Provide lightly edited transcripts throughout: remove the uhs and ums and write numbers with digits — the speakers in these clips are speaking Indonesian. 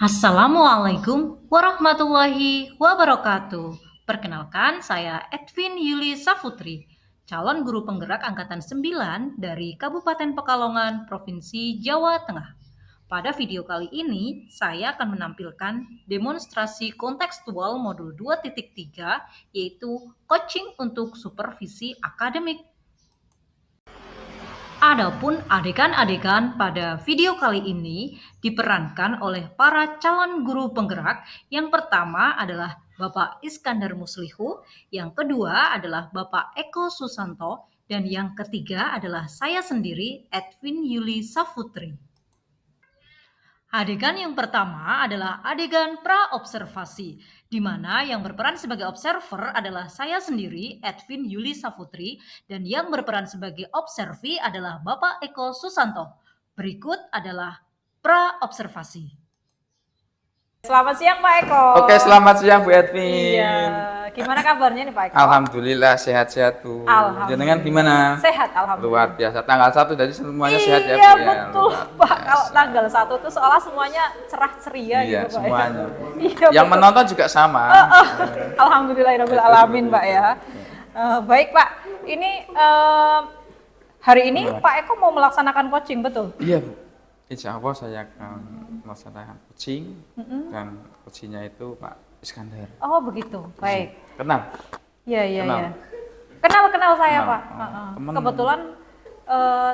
Assalamualaikum warahmatullahi wabarakatuh. Perkenalkan, saya Edwin Yuli Safutri, calon guru penggerak angkatan 9 dari Kabupaten Pekalongan, Provinsi Jawa Tengah. Pada video kali ini, saya akan menampilkan demonstrasi kontekstual modul 2.3, yaitu coaching untuk supervisi akademik. Adapun adegan-adegan pada video kali ini diperankan oleh para calon guru penggerak. Yang pertama adalah Bapak Iskandar Muslihu, yang kedua adalah Bapak Eko Susanto, dan yang ketiga adalah saya sendiri, Edwin Yuli Safutri. Adegan yang pertama adalah adegan pra-observasi, di mana yang berperan sebagai observer adalah saya sendiri, Edwin Yuli Safutri, dan yang berperan sebagai observi adalah Bapak Eko Susanto. Berikut adalah pra-observasi. Selamat siang Pak Eko. Oke, selamat siang Bu Edwin. Iya, gimana kabarnya nih Pak Eko? Alhamdulillah sehat-sehat Bu. Alhamdulillah. Jenengan gimana? Sehat, alhamdulillah. Luar biasa. Tanggal 1 jadi semuanya sehat ya Bu. Iya Ya, betul luar Pak, biasa. kalau tanggal 1 tuh seolah semuanya cerah ceria Iya, gitu Pak. semuanya. Iya, Yang betul. menonton juga sama. Alhamdulillahirabbil alamin Pak ya. Baik Pak, ini hari ini Pak Eko mau melaksanakan coaching, betul? Iya Bu. Insya Allah saya akan melaksanakan coaching dan coachingnya itu Pak Iskandar. Oh begitu, baik. Kenal? Iya iya Kenal. iya. Kenal saya Kenal. Pak. Temen. Kebetulan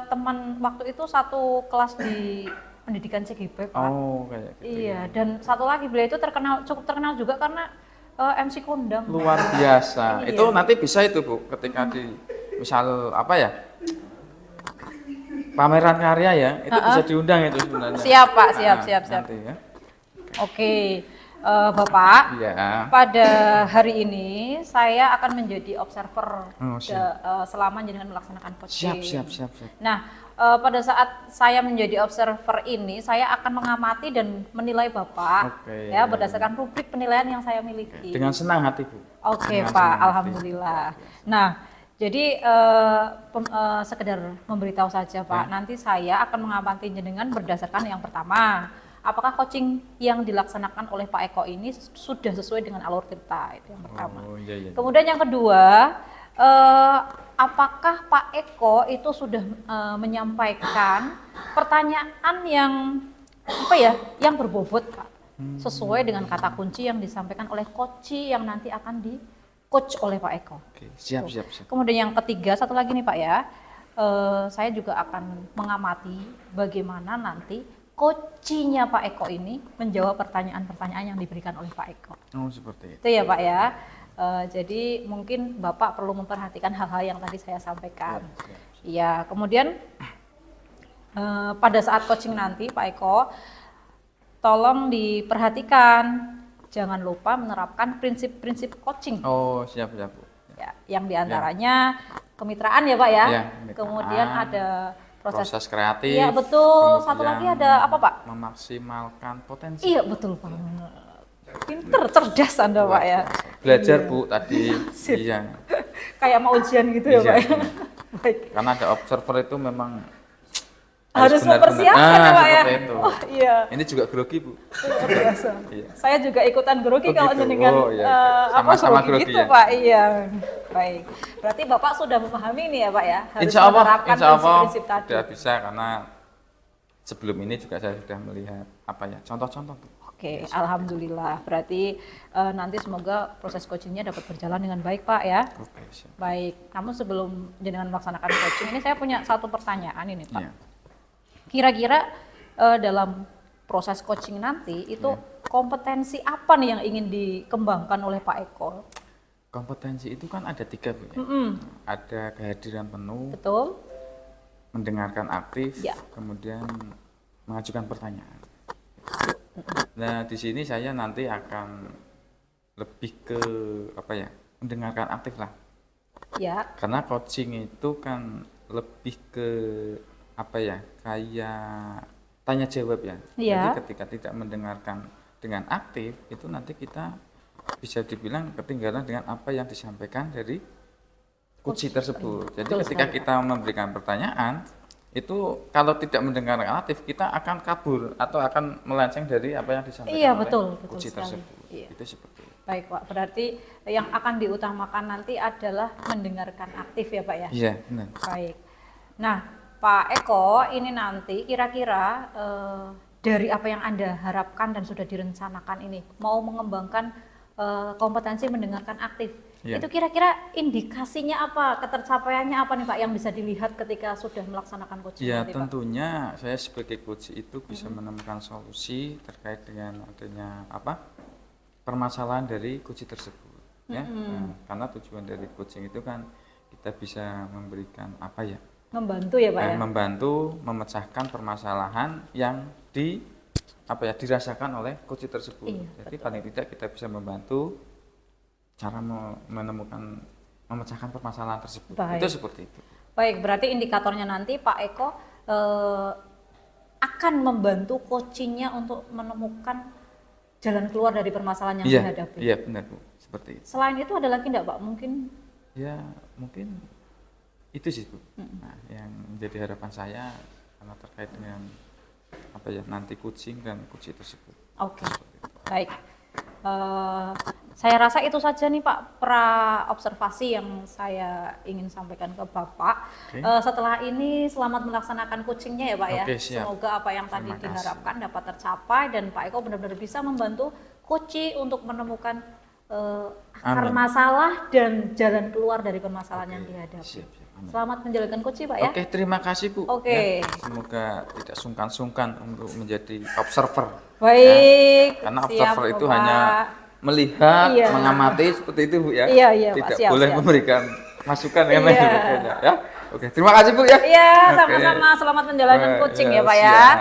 teman waktu itu satu kelas di pendidikan CGP Pak. Oh, kayak gitu. Iya, dan satu lagi beliau itu cukup terkenal juga karena MC kondang. Luar biasa. Iya. Itu nanti bisa itu Bu, ketika di misal apa ya? Pameran karya ya, itu bisa diundang itu sebenarnya. Siap Pak, siap. Nanti ya. Oke, Bapak. Iya. Pada hari ini saya akan menjadi observer Oh, siap. selama jenengan melaksanakan coaching. Siap. Nah, pada saat saya menjadi observer ini, saya akan mengamati dan menilai Bapak, Oke. ya berdasarkan rubrik penilaian yang saya miliki. Dengan senang hati Bu. Oke Dengan Pak, senang hati. alhamdulillah. Nah, jadi sekedar memberitahu saja Pak, nanti saya akan mengamati jenengan berdasarkan yang pertama, apakah coaching yang dilaksanakan oleh Pak Eko ini sudah sesuai dengan alur kita, itu yang pertama. Oh, iya. Kemudian yang kedua, apakah Pak Eko itu sudah menyampaikan pertanyaan yang yang berbobot Pak, sesuai dengan kata kunci yang disampaikan oleh coach yang nanti akan di coach oleh Pak Eko. Oke, siap. Kemudian yang ketiga, satu lagi nih Pak ya, saya juga akan mengamati bagaimana nanti coachnya Pak Eko ini menjawab pertanyaan-pertanyaan yang diberikan oleh Pak Eko. Oh, seperti itu. Itu ya Pak ya. Jadi mungkin Bapak perlu memperhatikan hal-hal yang tadi saya sampaikan. Iya, kemudian pada saat coaching nanti Pak Eko, tolong diperhatikan, jangan lupa menerapkan prinsip-prinsip coaching. Oh, siap Bu. Ya, yang diantaranya kemitraan ya Pak ya. Ya, kemitraan. Kemudian ada Proses kreatif. Iya betul. Satu kemudian lagi ada apa Pak? Memaksimalkan potensi. Iya betul Pak. Pinter, cerdas Anda Pak ya. Belajar Bu tadi. Sip. Iya. Kayak mau ujian gitu ya Iya, Pak ya. benar. Baik. Karena ada observer itu memang Harus benar-benar- mempersiapkan ya Pak ya. seperti itu. Oh iya. Ini juga grogi Bu. Luar biasa. Iya. Saya juga ikutan grogi Oh, kalau gitu. jenengan Oh, iya. Sama-sama grogi gitu ya. Pak. Iya. Baik. Berarti Bapak sudah memahami ini ya Pak ya. Harus Insya Allah menerapkan prinsip-prinsip tadi. sudah bisa karena sebelum ini juga saya sudah melihat contoh-contoh. Oke, alhamdulillah. Berarti nanti semoga proses coachingnya dapat berjalan dengan baik Pak ya. Oke, siap. Baik. Namun sebelum jenengan melaksanakan coaching ini saya punya satu pertanyaan ini Pak. Iya. Kira-kira dalam proses coaching nanti itu kompetensi apa nih yang ingin dikembangkan oleh Pak Eko? Kompetensi itu kan ada 3 Bu. Ya. Ada kehadiran penuh, Betul? mendengarkan aktif, Ya. kemudian mengajukan pertanyaan. Nah, di sini saya nanti akan lebih ke mendengarkan aktif lah. Ya. Karena coaching itu kan lebih ke kayak tanya jawab ya. Iya. Jadi ketika tidak mendengarkan dengan aktif, itu nanti kita bisa dibilang ketinggalan dengan apa yang disampaikan dari coach tersebut. Jadi Betul ketika sekali, kita memberikan pertanyaan, itu kalau tidak mendengarkan aktif kita akan kabur atau akan melenceng dari apa yang disampaikan Iya, oleh betul kunci sekali. tersebut. Iya. Itu seperti itu. Baik Pak, berarti yang akan diutamakan nanti adalah mendengarkan aktif ya Pak ya? Iya, benar. Baik. Nah Pak Eko, ini nanti kira-kira dari apa yang Anda harapkan dan sudah direncanakan ini, mau mengembangkan kompetensi mendengarkan aktif. Iya. Itu kira-kira indikasinya apa, ketercapaiannya apa nih Pak yang bisa dilihat ketika sudah melaksanakan coaching Ya nanti, Pak? tentunya saya sebagai coach itu bisa menemukan solusi terkait dengan adanya apa permasalahan dari coach tersebut ya. Nah, karena tujuan dari coaching itu kan kita bisa memberikan apa ya, Membantu ya Pak ya? membantu memecahkan permasalahan yang dirasakan oleh coach tersebut. Iya, Jadi paling tidak kita bisa membantu cara memecahkan permasalahan tersebut. Baik. Itu seperti itu. Baik, berarti indikatornya nanti Pak Eko akan membantu coachingnya untuk menemukan jalan keluar dari permasalahan yang dihadapi. Iya benar Bu, seperti itu. Selain itu ada lagi enggak Pak? Mungkin Ya mungkin itu sih Bu. Nah, yang menjadi harapan saya karena terkait dengan apa ya nanti coaching dan coach tersebut. oke. Baik. Saya rasa itu saja nih Pak observasi yang saya ingin sampaikan ke Bapak. Oke. Setelah ini selamat melaksanakan coachingnya ya Pak ya. Oke, siap. Semoga apa yang tadi Terima kasih. diharapkan dapat tercapai dan Pak Eko benar-benar bisa membantu coaching untuk menemukan akar Amin. masalah dan jalan keluar dari permasalahan yang dihadapi. Siap, siap. Amin. Selamat menjalankan coaching Pak ya. Oke, terima kasih Bu. Oke. Ya, semoga tidak sungkan-sungkan untuk menjadi observer. Baik. Karena siap, observer itu Bapak. hanya melihat, Iya. mengamati seperti itu Bu ya. Iya, iya, Pak. Tidak Siap, boleh siap. memberikan masukan yang Iya. lain sebagainya, ya. Oke, terima kasih Bu ya. Iya, Oke. sama-sama. Selamat menjalankan Wah, coaching iya, ya Pak ya. siap.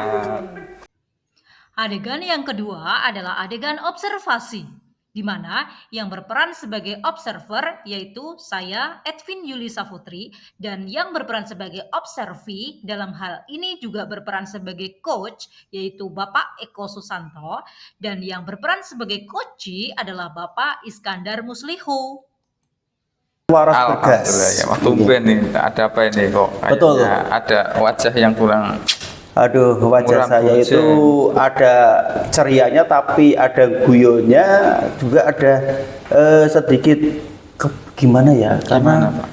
Adegan yang kedua adalah adegan observasi, di mana yang berperan sebagai observer yaitu saya, Edwin Yulisa Putri, dan yang berperan sebagai observee dalam hal ini juga berperan sebagai coach yaitu Bapak Eko Susanto, dan yang berperan sebagai coachee adalah Bapak Iskandar Musliho. Waras Alhamdulillah bergas. ya, Wah, tumben nih, ada apa ini kok? Betul. Kayaknya ada wajah yang kurang. Aduh, wajah Muram saya bujang. itu ada cerianya tapi ada guyonnya, juga ada sedikit gimana ya? Gimana Karena Pak?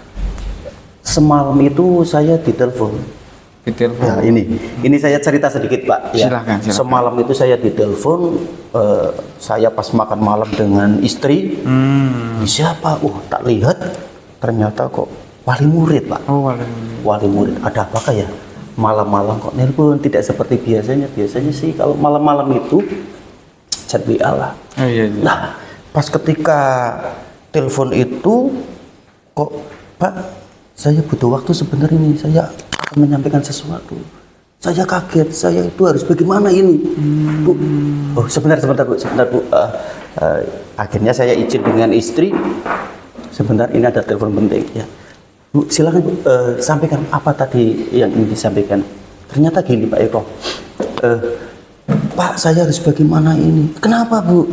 semalam itu saya ditelepon. Ditelepon. Ya, ini saya cerita sedikit Pak. Ya. Silakan, silakan. Semalam itu saya ditelepon, saya pas makan malam dengan istri. Ini siapa? Tak lihat, ternyata kok wali murid Pak. Oh, Wali murid. Ada apakah ya? Malam-malam kok nelpon, tidak seperti biasanya. Biasanya sih kalau malam-malam itu chat WA lah. Oh iya, iya. Nah, pas ketika telepon itu kok Pak, saya butuh waktu sebentar ini, saya akan menyampaikan sesuatu. Saya kaget, saya itu harus bagaimana ini, Bu? Oh sebentar Bu. Akhirnya saya izin dengan istri. Sebentar, ini ada telepon penting ya. Bu, silakan Bu, sampaikan apa tadi yang ingin disampaikan. Ternyata gini Pak Eko, Pak saya harus bagaimana ini? Kenapa Bu?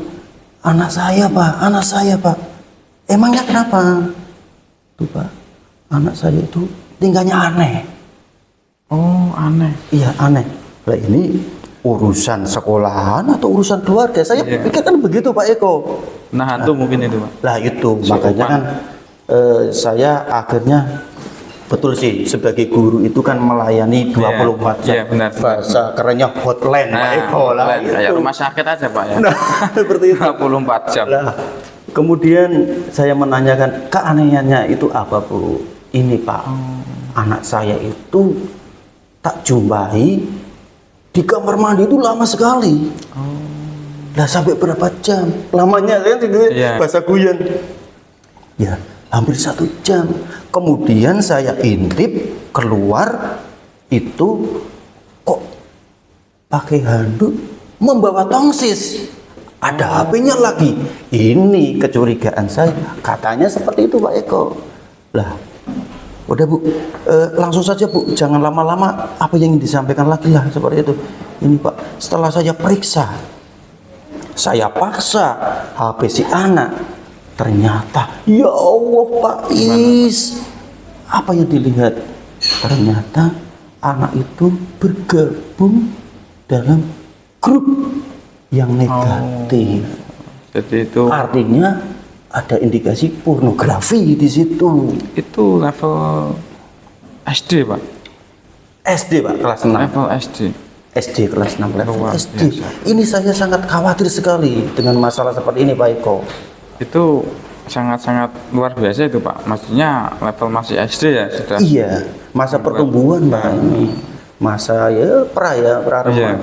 Anak saya Pak. Emangnya kenapa? Tuh Pak, anak saya itu tinggalnya aneh. Oh, aneh. Iya aneh. Lah ini urusan sekolahan atau urusan keluarga? Saya Iya. pikir kan begitu Pak Eko. Nah, hantu mungkin itu Pak. Lah itu Si makanya Opan. kan saya akhirnya betul sih sebagai guru itu kan melayani 24 jam. Iya, benar. Bahasa kerennya hotline Pak Eko lah. lain. Kayak itu. rumah sakit aja Pak ya. Nah, seperti itu. 24 jam. Lah, kemudian saya menanyakan keanehannya itu apa Bu? Ini Pak, anak saya itu tak jumpai di kamar mandi itu lama sekali. Lah sampai berapa jam? Lamanya kan gitu, Iya. bahasa guyon. Ya, hampir 1 jam. Kemudian saya intip keluar itu kok pakai handuk membawa tongsis. Ada HP-nya lagi. Ini kecurigaan saya. Katanya seperti itu Pak Eko. Lah, udah Bu, langsung saja Bu, jangan lama-lama. Apa yang ingin disampaikan lagi lah seperti itu. Ini Pak, setelah saya periksa, saya paksa HP si anak. Ternyata, ya Allah Pak Is, apa yang dilihat? Ternyata anak itu bergabung dalam grup yang negatif. Jadi itu Artinya ada indikasi pornografi di situ. itu level SD, Pak. SD Pak, kelas 6. Level SD. SD kelas 6 level Luar SD. biasa. Ini saya sangat khawatir sekali dengan masalah seperti ini Pak Eko. Itu sangat-sangat luar biasa itu, Pak. Maksudnya level masih SD ya sudah. Iya, masa pertumbuhan Pak ini. Masa ya remaja,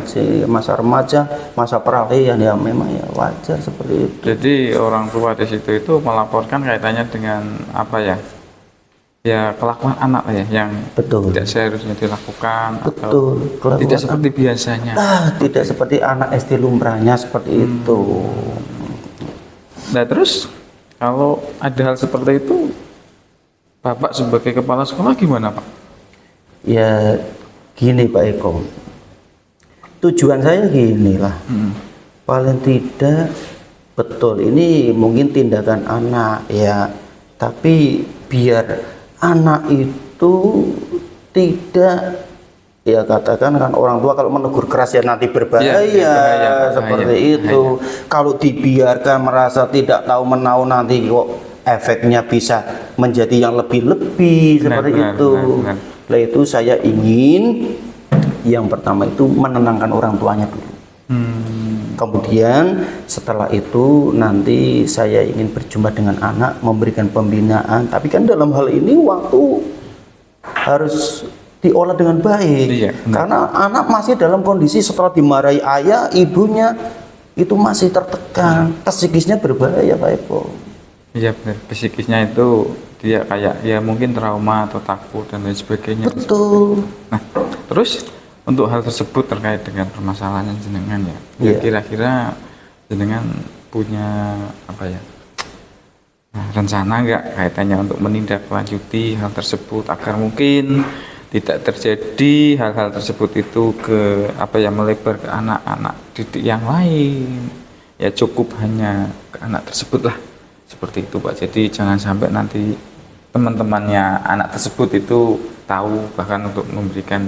masa remaja, masa peralihan ya memang ya wajar seperti itu. Jadi orang tua di situ itu melaporkan kaitannya dengan apa ya? Ya kelakuan anak ya yang Betul. tidak seharusnya dilakukan Betul, atau kelakuan tidak seperti biasanya. Tidak seperti anak SD lumrahnya seperti itu. Nah terus kalau ada hal seperti itu, Bapak sebagai kepala sekolah gimana, Pak? Ya gini Pak Eko, tujuan saya gini lah, paling tidak betul ini mungkin tindakan anak ya, tapi biar anak itu tidak, ya katakan kan orang tua kalau menegur keras ya nanti berbahaya, bahaya, seperti bahaya, itu. Kalau dibiarkan merasa tidak tahu menahu nanti kok efeknya bisa menjadi yang lebih-lebih seperti itu. Benar. Nah itu saya ingin yang pertama itu menenangkan orang tuanya dulu. Kemudian setelah itu nanti saya ingin berjumpa dengan anak, memberikan pembinaan. Tapi kan dalam hal ini waktu harus diolah dengan baik. Iya, Karena anak masih dalam kondisi setelah dimarahi ayah, ibunya itu masih tertekan. Psikisnya berbahaya Pak Eko. Iya benar, psikisnya itu dia kayak ya mungkin trauma atau takut dan lain sebagainya. Betul. Nah, terus untuk hal tersebut terkait dengan permasalahan jenengan ya, Iya. kira-kira jenengan punya apa ya? Nah, rencana nggak kaitannya untuk menindaklanjuti hal tersebut agar mungkin tidak terjadi hal-hal tersebut itu ke apa ya melebar ke anak-anak didik yang lain. Ya cukup hanya ke anak tersebut lah. Seperti itu Pak, jadi jangan sampai nanti teman-temannya anak tersebut itu tahu, bahkan untuk memberikan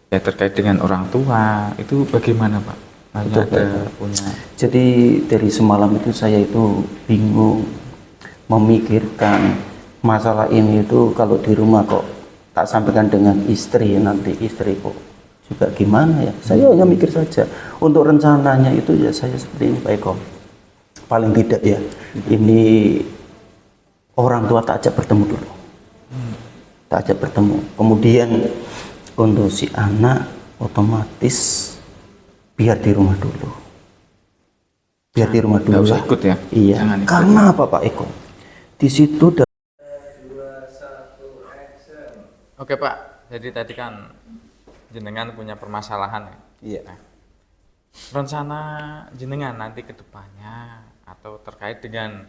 ya terkait dengan orang tua itu bagaimana Pak? Hanya Betul, ada punya. Jadi dari semalam itu saya itu bingung memikirkan masalah ini itu kalau di rumah kok tak sampaikan dengan istri, nanti istri kok juga gimana ya. Saya hanya mikir saja untuk rencananya itu ya saya seperti ini Pak Eko. Paling tidak ya ini orang tua tak ajak bertemu dulu, tak ajak bertemu. Kemudian untuk si anak otomatis biar di rumah dulu, biar di rumah dulu Nggak usah lah. ikut ya? Iya. Jangan ikut. Karena apa Pak Eko? Di situ Oke Pak, jadi tadi kan jenengan punya permasalahan ya. iya. Nah, rencana jenengan nanti ke depannya atau terkait dengan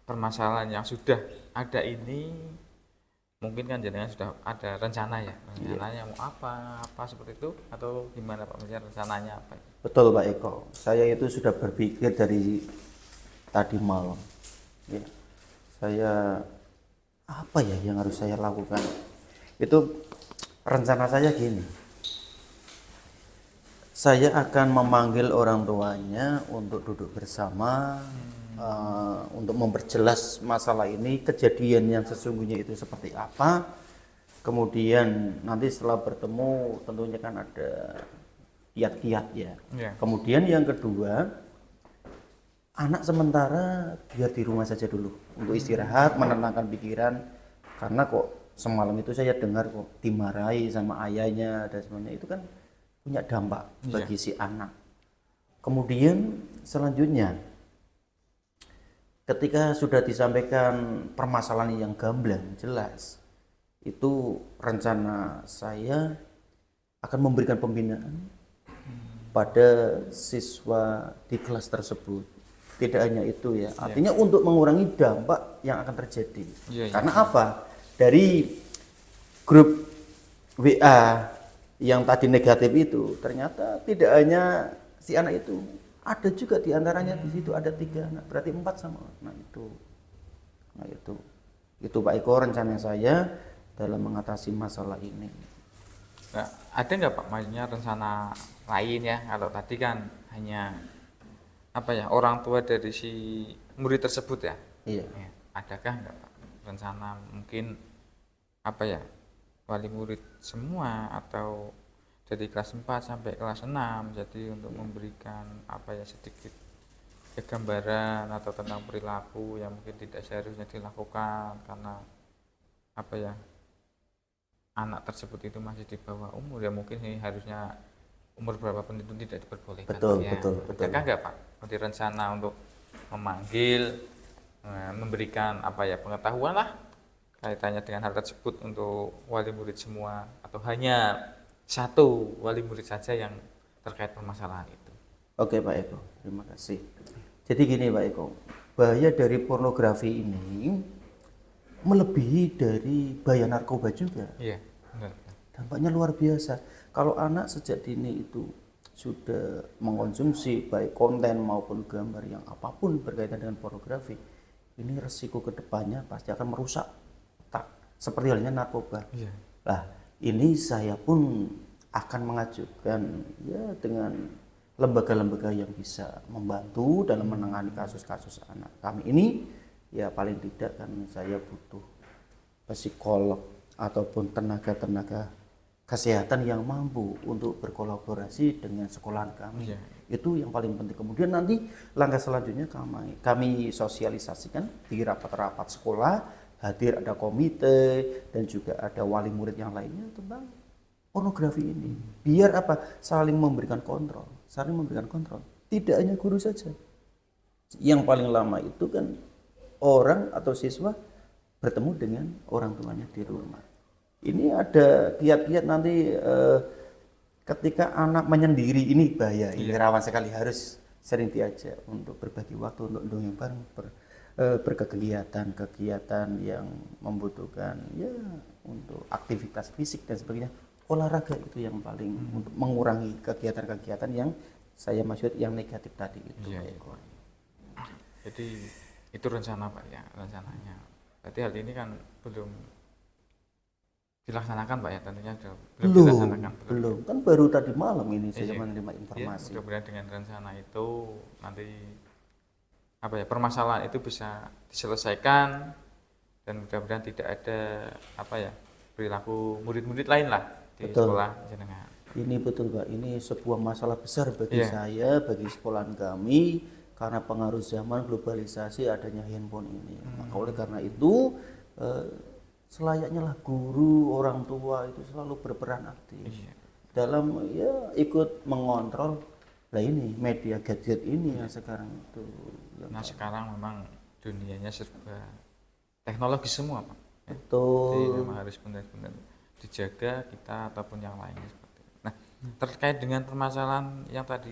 permasalahan yang sudah ada ini, mungkin kan jenengan sudah ada rencana ya, rencananya mau apa seperti itu atau gimana Pak? Maksudnya rencananya apa? Betul Pak Eko, saya itu sudah berpikir dari tadi malam. Ya. Saya apa ya yang harus saya lakukan? Itu rencana saya gini. Saya akan memanggil orang tuanya untuk duduk bersama untuk memperjelas masalah ini, kejadian yang sesungguhnya itu seperti apa. Kemudian nanti setelah bertemu tentunya kan ada kiat-kiat ya. Ya. Kemudian yang kedua, anak sementara biar di rumah saja dulu untuk istirahat, menenangkan pikiran. Karena kok semalam itu saya dengar kok dimarahi sama ayahnya dan semuanya, itu kan punya dampak bagi si anak. Kemudian selanjutnya ketika sudah disampaikan permasalahan yang gamblang jelas, itu rencana saya akan memberikan pembinaan pada siswa di kelas tersebut. Tidak hanya itu ya, artinya untuk mengurangi dampak yang akan terjadi. Karena apa? Dari grup WA yang tadi negatif itu ternyata tidak hanya si anak itu, ada juga diantaranya di situ ada 3 anak, berarti 4 sama. Nah itu Pak Eko rencana saya dalam mengatasi masalah ini. Nah, ada nggak Pak maksudnya rencana lain ya? Kalau tadi kan hanya apa ya orang tua dari si murid tersebut ya? Iya. Ya, adakah nggak Pak rencana mungkin apa ya wali murid semua atau dari kelas 4 sampai kelas 6 jadi untuk memberikan apa ya sedikit gambaran atau tentang perilaku yang mungkin tidak seharusnya dilakukan karena apa ya anak tersebut itu masih di bawah umur ya mungkin ini harusnya umur berapapun itu tidak diperbolehkan Betul, ya. betul. Adakah nggak Pak ada rencana untuk memanggil memberikan apa ya pengetahuan lah kaitannya dengan hal tersebut untuk wali murid semua atau hanya satu wali murid saja yang terkait permasalahan itu? Oke Pak Eko, terima kasih. Jadi gini Pak Eko, bahaya dari pornografi ini melebihi dari bahaya narkoba juga. Iya, benar. Dampaknya luar biasa. Kalau anak sejak dini itu sudah mengkonsumsi baik konten maupun gambar yang apapun berkaitan dengan pornografi, ini resiko kedepannya pasti akan merusak otak. Seperti halnya narkoba. Iya. Nah, ini saya pun akan mengajukan ya dengan lembaga-lembaga yang bisa membantu dalam menangani kasus-kasus anak kami ini, ya paling tidak kan saya butuh psikolog ataupun tenaga-tenaga kesehatan yang mampu untuk berkolaborasi dengan sekolahan kami. Iya. Itu yang paling penting. Kemudian nanti langkah selanjutnya kami sosialisasikan di rapat-rapat sekolah, hadir ada komite dan juga ada wali murid yang lainnya tentang pornografi ini. Biar apa? Saling memberikan kontrol. Tidak hanya guru saja. Yang paling lama itu kan orang atau siswa bertemu dengan orang tuanya di rumah. Ini ada kiat-kiat nanti ketika anak menyendiri ini bahaya. Ini rawan sekali, harus sering diajak untuk berbagi waktu untuk dongeng bareng, berkegiatan yang membutuhkan ya untuk aktivitas fisik dan sebagainya. Olahraga itu yang paling untuk mengurangi kegiatan-kegiatan yang saya maksud yang negatif tadi itu. Iya, iya. Jadi itu rencana Pak ya, rencananya. Berarti hal ini kan belum dilaksanakan Pak ya, tentunya belum dilaksanakan. Belum. Kan baru tadi malam ini saya Iya. menerima informasi. Ya, mudah-mudahan dengan rencana itu nanti apa ya permasalahan itu bisa diselesaikan dan mudah-mudahan tidak ada apa ya perilaku murid-murid lain lah di Betul. sekolah jenengan. Ini betul Pak, ini sebuah masalah besar bagi Iya. saya, bagi sekolahan kami karena pengaruh zaman globalisasi adanya handphone ini. Maka oleh karena itu selayaknya lah guru, orang tua itu selalu berperan aktif Iya. dalam ya ikut mengontrol lah ini media gadget ini yang sekarang itu. Nah sekarang memang dunianya serba teknologi semua Pak. Ya. Jadi Betul. memang harus benar-benar dijaga kita ataupun yang lainnya seperti itu. Nah terkait dengan permasalahan yang tadi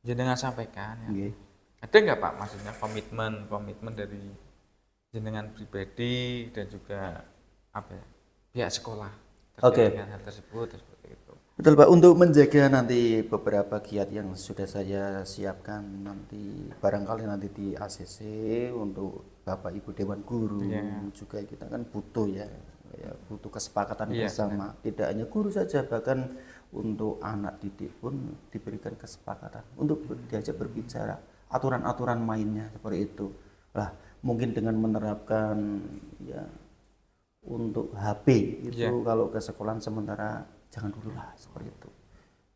jenengan sampaikan ya, Nggih. ada nggak Pak maksudnya komitmen dari jenengan pribadi dan juga apa ya, pihak sekolah terkait Oke. dengan hal tersebut seperti itu? Betul Pak, untuk menjaga nanti beberapa kiat yang sudah saya siapkan nanti barangkali nanti di ACC untuk Bapak Ibu Dewan Guru juga kita kan butuh ya butuh kesepakatan bersama. Tidak hanya guru saja, bahkan untuk anak didik pun diberikan kesepakatan untuk diajak berbicara aturan-aturan mainnya seperti itu. Lah mungkin dengan menerapkan ya untuk HP itu kalau ke sekolahan sementara jangan dulu lah seperti itu.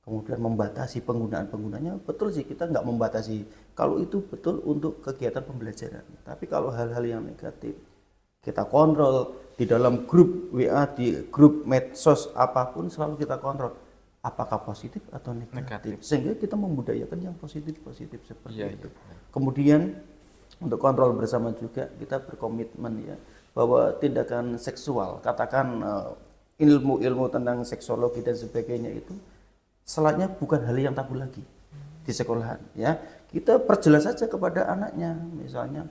Kemudian membatasi penggunaannya, betul sih kita nggak membatasi kalau itu betul untuk kegiatan pembelajaran. Tapi kalau hal-hal yang negatif kita kontrol di dalam grup WA, di grup medsos apapun selalu kita kontrol apakah positif atau negatif. Sehingga kita membudayakan yang positif seperti itu. Kemudian untuk kontrol bersama juga kita berkomitmen ya bahwa tindakan seksual, katakan ilmu-ilmu tentang seksologi dan sebagainya itu selatnya bukan hal yang tabu lagi di sekolahan ya. Kita perjelas saja kepada anaknya, misalnya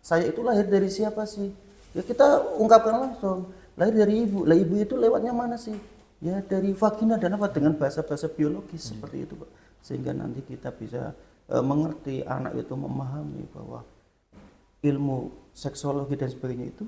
saya itu lahir dari siapa sih? Ya kita ungkapkan langsung, lahir dari ibu. Lah ibu itu lewatnya mana sih? Ya dari vagina dan apa dengan bahasa-bahasa biologis seperti itu, Pak. Sehingga nanti kita bisa mengerti, anak itu memahami bahwa ilmu seksologi dan sebagainya itu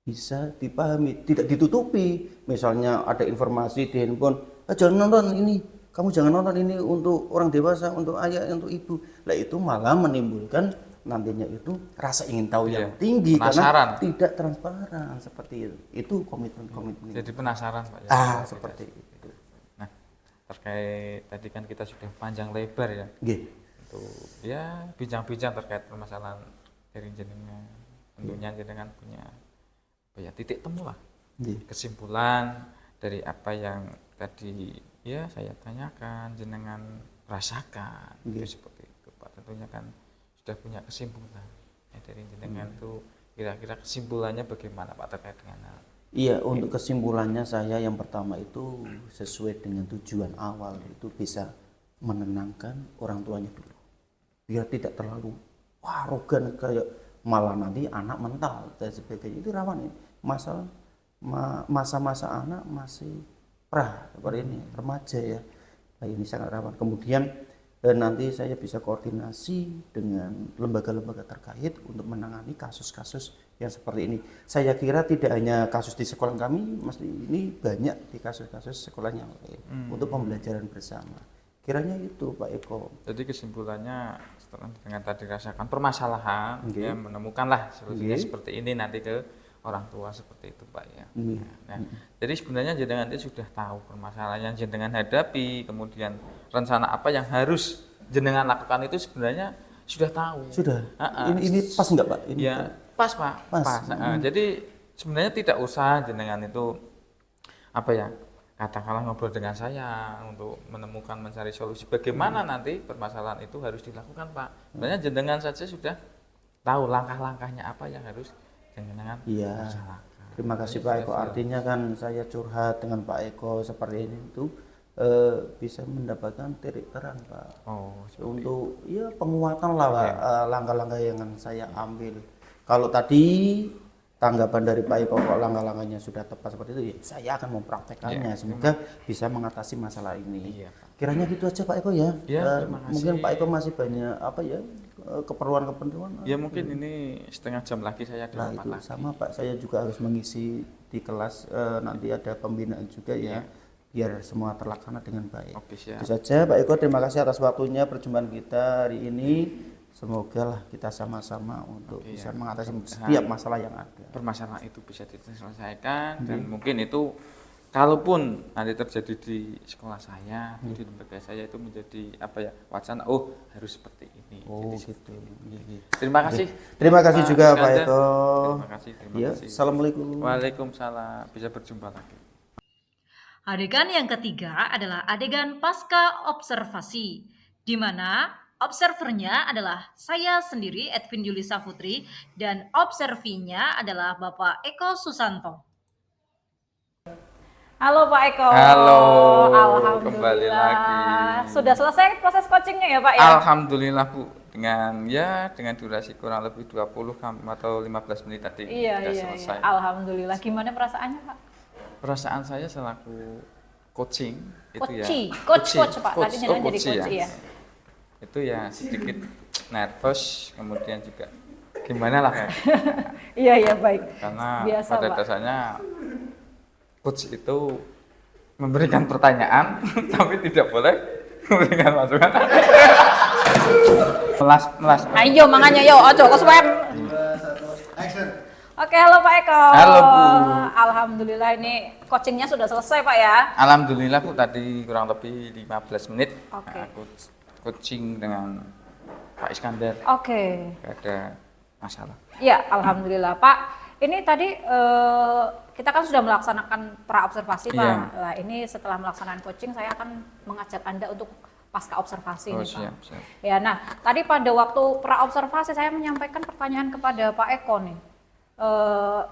bisa dipahami, tidak ditutupi. Misalnya ada informasi di handphone, jangan nonton ini, kamu jangan nonton ini untuk orang dewasa, untuk ayah, untuk ibu. Lah itu malah menimbulkan nantinya itu rasa ingin tahu yang tinggi penasaran. karena tidak transparan seperti itu. Itu komitmen. Jadi penasaran Pak ya. Seperti itu. Nah, terkait tadi kan kita sudah panjang lebar ya. Nggih. Untuk ya bincang-bincang terkait permasalahan dari jenengan. Tentunya jenengan punya apa ya titik temu lah. Nggih. Kesimpulan dari apa yang tadi ya saya tanyakan, jenengan rasakan. Itu seperti itu Pak. Tentunya kan sudah punya kesimpulan ya, dari jenengan tuh kira-kira kesimpulannya bagaimana Pak terkait dengan hal. Iya, untuk kesimpulannya saya yang pertama itu sesuai dengan tujuan awal itu bisa menenangkan orang tuanya dulu. Biar tidak terlalu arogan kayak malah nanti anak mental dan sebagainya. Itu rawan ini. Masa-masa anak masih seperti ini, remaja ya. Nah, ini sangat rawan. Kemudian nanti saya bisa koordinasi dengan lembaga-lembaga terkait untuk menangani kasus-kasus yang seperti ini. Saya kira tidak hanya kasus di sekolah kami, mesti ini banyak di kasus-kasus sekolah yang lain untuk pembelajaran bersama. Kiranya itu Pak Eko. Jadi kesimpulannya setelah dengan tadi rasakan permasalahan, ya menemukanlah solusinya seperti ini nanti ke orang tua seperti itu Pak ya. Nah, jadi sebenarnya jenengan itu sudah tahu permasalahan yang jenengan hadapi, kemudian rencana apa yang harus jenengan lakukan itu sebenarnya sudah tahu. Sudah. Ini pas enggak Pak? Ini ya pas Pak. Pas. Jadi sebenarnya tidak usah jenengan itu apa ya katakanlah ngobrol dengan saya untuk menemukan mencari solusi bagaimana nanti permasalahan itu harus dilakukan Pak. Sebenarnya jenengan saja sudah tahu langkah-langkahnya apa yang harus jenengan laksanakan. Terima kasih Pak Eko. Artinya kan saya curhat dengan Pak Eko seperti ini itu bisa mendapatkan titik terang Pak. Untuk ya penguatan lah Pak, langkah-langkah yang saya ambil. Kalau tadi tanggapan dari Pak Eko kok langkah-langkahnya sudah tepat seperti itu, ya saya akan mempraktekannya. Semoga bisa mengatasi masalah ini. Kiranya gitu aja Pak Eko ya. Mungkin Pak Eko masih banyak apa ya keperluan. Ya mungkin ini setengah jam lagi saya di Nah, tempat itu lagi. sama Pak, saya juga harus mengisi di kelas nanti ada pembinaan juga ya. Biar semua terlaksana dengan baik. Oke, siap. Itu saja Pak Eko, terima kasih atas waktunya perjumpaan kita hari ini. Semoga lah kita sama-sama untuk bisa mengatasi setiap masalah yang ada. Permasalahan itu bisa diselesaikan dan mungkin itu kalaupun nanti terjadi di sekolah saya, di lembaga saya itu menjadi apa ya wacana harus seperti ini. Oh Jadi gitu. terima kasih. Terima kasih juga Pak Iskandar. Eko. Terima Ya, kasih. Assalamualaikum. Waalaikumsalam. Bisa berjumpa lagi. Adegan yang ketiga adalah adegan pasca observasi, di mana observernya adalah saya sendiri, Edwin Yulisa Putri, dan observinya adalah Bapak Eko Susanto. Halo Pak Eko. Halo, Alhamdulillah. kembali lagi. Sudah selesai proses coachingnya ya Pak ya? Alhamdulillah Bu, dengan durasi kurang lebih 20 atau 15 menit tadi sudah selesai. Alhamdulillah. Gimana perasaannya Pak? Perasaan saya selaku coaching itu ya. Coach Pak. Tadi jangan jadi coach ya. Itu ya sedikit nervous, kemudian juga gimana lah ya. Iya baik. Karena biasa, pada Pak. dasarnya coach itu memberikan pertanyaan tapi tidak boleh memberikan masukan. melas. Ayo makanya ojo kesuwen. Oke, halo Pak Eko. Halo, Bu. Alhamdulillah ini coachingnya sudah selesai Pak ya. Alhamdulillah Bu, tadi kurang lebih 15 menit Oke. aku coaching dengan Pak Iskandar. Oke. Gak ada masalah. Ya, alhamdulillah Pak. Ini tadi kita kan sudah melaksanakan pra-observasi Pak. Iya. Nah, ini setelah melaksanakan coaching saya akan mengajak Anda untuk pasca observasi Oh, nih Pak. siap. Ya, nah tadi pada waktu pra-observasi saya menyampaikan pertanyaan kepada Pak Eko nih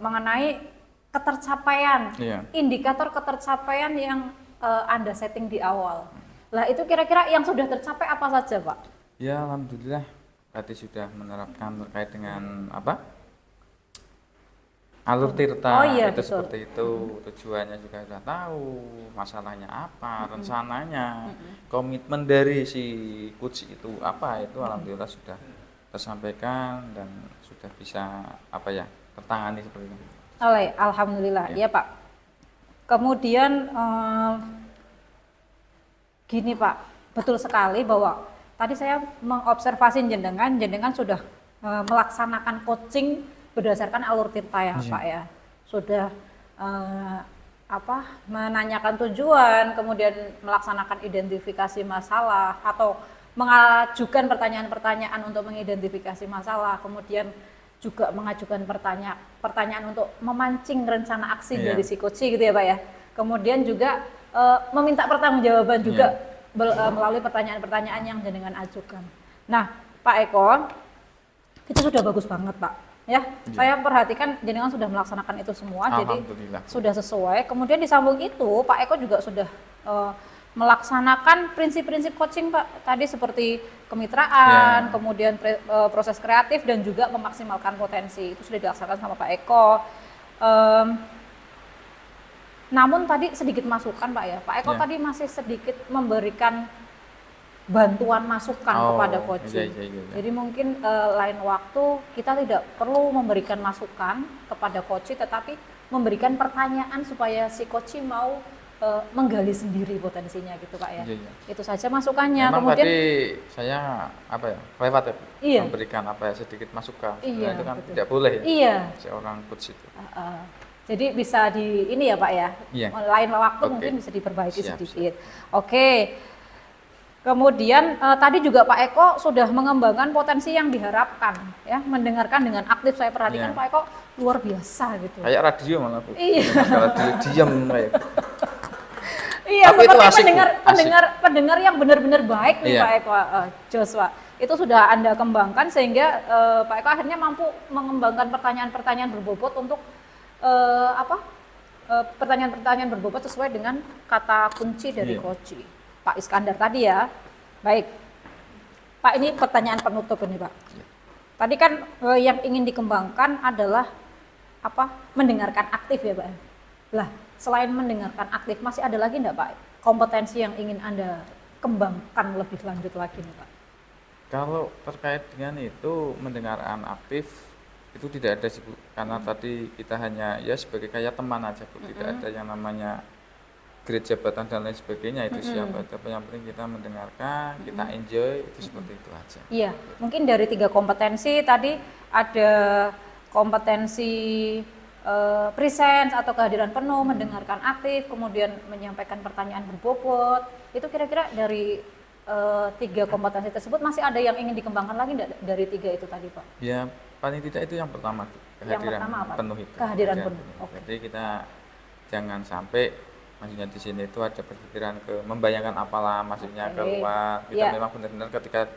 mengenai ketercapaian, indikator ketercapaian yang Anda setting di awal. Lah itu kira-kira yang sudah tercapai apa saja Pak? Ya alhamdulillah tadi sudah menerapkan terkait dengan apa? Alur tirta itu betul. seperti itu, tujuannya juga sudah tahu, masalahnya apa, rencananya, komitmen dari si coach itu apa, itu alhamdulillah sudah tersampaikan dan sudah bisa apa ya tertangani seperti itu. Alhamdulillah, ya Pak. Kemudian gini Pak, betul sekali bahwa tadi saya mengobservasi jenengan sudah melaksanakan coaching berdasarkan alur tirta ya Pak ya. Sudah menanyakan tujuan, kemudian melaksanakan identifikasi masalah atau mengajukan pertanyaan-pertanyaan untuk mengidentifikasi masalah, kemudian juga mengajukan pertanyaan untuk memancing rencana aksi dari si coach gitu ya Pak ya. Kemudian juga meminta pertanggungjawaban juga melalui pertanyaan-pertanyaan yang jenengan ajukan. Nah, Pak Eko, itu sudah bagus banget Pak. Ya, saya perhatikan jenengan sudah melaksanakan itu semua, jadi sudah sesuai. Kemudian di sambung itu, Pak Eko juga sudah melaksanakan prinsip-prinsip coaching Pak. Tadi seperti kemitraan, kemudian proses kreatif dan juga memaksimalkan potensi. Itu sudah dilaksanakan sama Pak Eko. Namun tadi sedikit masukan Pak ya. Pak Eko tadi masih sedikit memberikan bantuan masukan kepada coaching. Jadi mungkin lain waktu kita tidak perlu memberikan masukan kepada coaching, tetapi memberikan pertanyaan supaya si coaching mau menggali sendiri potensinya gitu Pak ya. Itu saja masukannya. Memang kemudian tadi saya lewat ya, memberikan sedikit masukan. Nah, itu kan tidak boleh ya. Seorang coach itu. Jadi bisa di ini ya Pak ya. Lain waktu mungkin bisa diperbaiki sedikit. Oke. Kemudian tadi juga Pak Eko sudah mengembangkan potensi yang diharapkan ya, mendengarkan dengan aktif. Saya perhatikan Pak Eko luar biasa gitu. Kayak radio malah Bu. Radio diam kayak. Iya, seperti pendengar yang benar-benar baik nih Pak Eko Joshua. Itu sudah Anda kembangkan sehingga Pak Eko akhirnya mampu mengembangkan pertanyaan-pertanyaan berbobot untuk pertanyaan-pertanyaan berbobot sesuai dengan kata kunci dari coach Pak Iskandar tadi ya. Baik. Pak, ini pertanyaan penutup ini Pak. Tadi kan yang ingin dikembangkan adalah mendengarkan aktif ya Pak. Lah, selain mendengarkan aktif, masih ada lagi enggak Pak kompetensi yang ingin Anda kembangkan lebih lanjut lagi nih Pak? Kalau terkait dengan itu mendengarkan aktif itu tidak ada sih Bu, karena tadi kita hanya sebagai kayak teman aja Bu, tidak ada yang namanya grade jabatan dan lain sebagainya itu siapa, tapi yang penting kita mendengarkan, kita enjoy, itu seperti itu aja. Iya, mungkin dari 3 kompetensi tadi ada kompetensi presence atau kehadiran penuh, mendengarkan aktif, kemudian menyampaikan pertanyaan berbobot. Itu kira-kira dari 3 kompetensi tersebut masih ada yang ingin dikembangkan lagi dari 3 itu tadi Pak? Ya paling tidak itu yang pertama, kehadiran penuh itu. Kehadiran penuh. Okay. Jadi kita jangan sampai maksudnya di sini itu ada berpikiran ke membayangkan apalah maksudnya keluar. Kita memang benar-benar ketika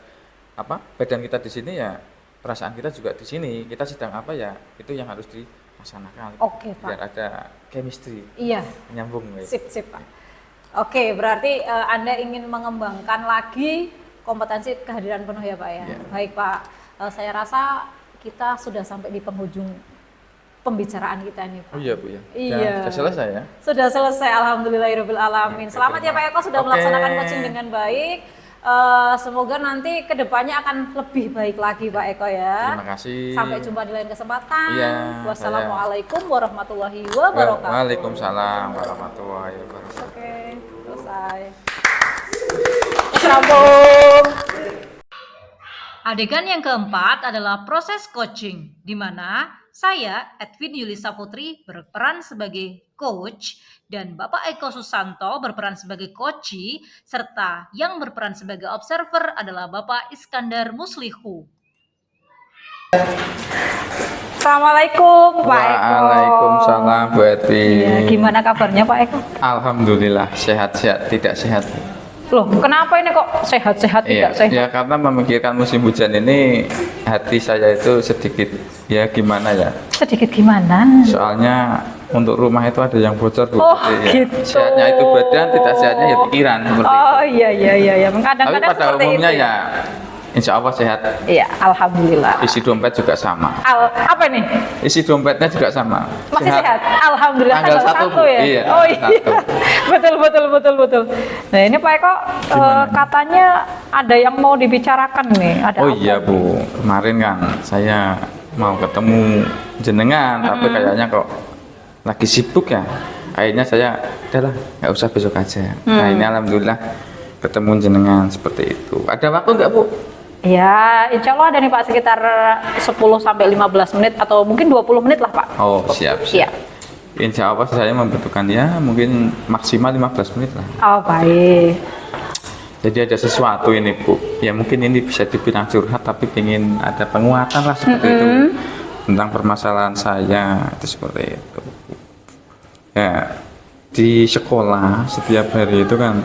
badan kita di sini ya perasaan kita juga di sini. Kita sedang itu yang harus dilaksanakan. Oke Pak. Biar ada chemistry. Menyambung. Sip Pak. Oke, berarti Anda ingin mengembangkan lagi kompetensi kehadiran penuh ya Pak ya. Baik Pak. Saya rasa kita sudah sampai di penghujung pembicaraan kita ini Pak. Oh iya Bu ya. Iya. Sudah selesai ya? Sudah selesai, alhamdulillahirabbil alamin. Selamat ya Pak Eko sudah melaksanakan coaching dengan baik. Semoga nanti kedepannya akan lebih baik lagi Pak Eko ya. Terima kasih. Sampai jumpa di lain kesempatan. Wassalamualaikum warahmatullahi wabarakatuh. Waalaikumsalam warahmatullahi wabarakatuh. Oke, selesai. Sambung. Adegan yang keempat adalah proses coaching, di mana saya, Edwin Yulisa Putri, berperan sebagai coach dan Bapak Eko Susanto berperan sebagai coachee, serta yang berperan sebagai observer adalah Bapak Iskandar Muslihu. Assalamualaikum Pak Eko. Waalaikumsalam Bu Edwin. Iya, gimana kabarnya Pak Eko? Alhamdulillah sehat-sehat, tidak sehat. Loh, kenapa ini kok sehat-sehat tidak sehat? Ya karena memikirkan musim hujan ini hati saya itu sedikit gimana ya? Sedikit gimana? Soalnya untuk rumah itu ada yang bocor Bu. Gitu. Sehatnya itu badan, tidak sehatnya ya pikiran seperti itu. Oh iya. Kadang-kadang tapi pada umumnya itu. Ya insya Allah sehat. Iya, alhamdulillah. Isi dompet juga sama. Apa nih? Isi dompetnya juga sama. Masih sehat. Alhamdulillah tanggal 1 ya. Iya, oh iya. betul. Nah, ini Pak Eko katanya ada yang mau dibicarakan nih. Ada apa? Iya Bu, kemarin kan saya mau ketemu jenengan, tapi kayaknya kok lagi sibuk ya, akhirnya saya udahlah nggak usah besok aja. Nah ini alhamdulillah ketemu jenengan seperti itu. Ada waktu nggak Bu? Ya, insya Allah ada nih Pak, sekitar 10-15 menit atau mungkin 20 menit lah Pak. Oh siap. Iya. Insya Allah saya membutuhkan ya mungkin maksimal 15 menit lah. Oh baik. Jadi ada sesuatu ini Bu, ya mungkin ini bisa dibilang curhat tapi ingin ada penguatan lah seperti itu tentang permasalahan saya itu seperti itu. Ya di sekolah setiap hari itu kan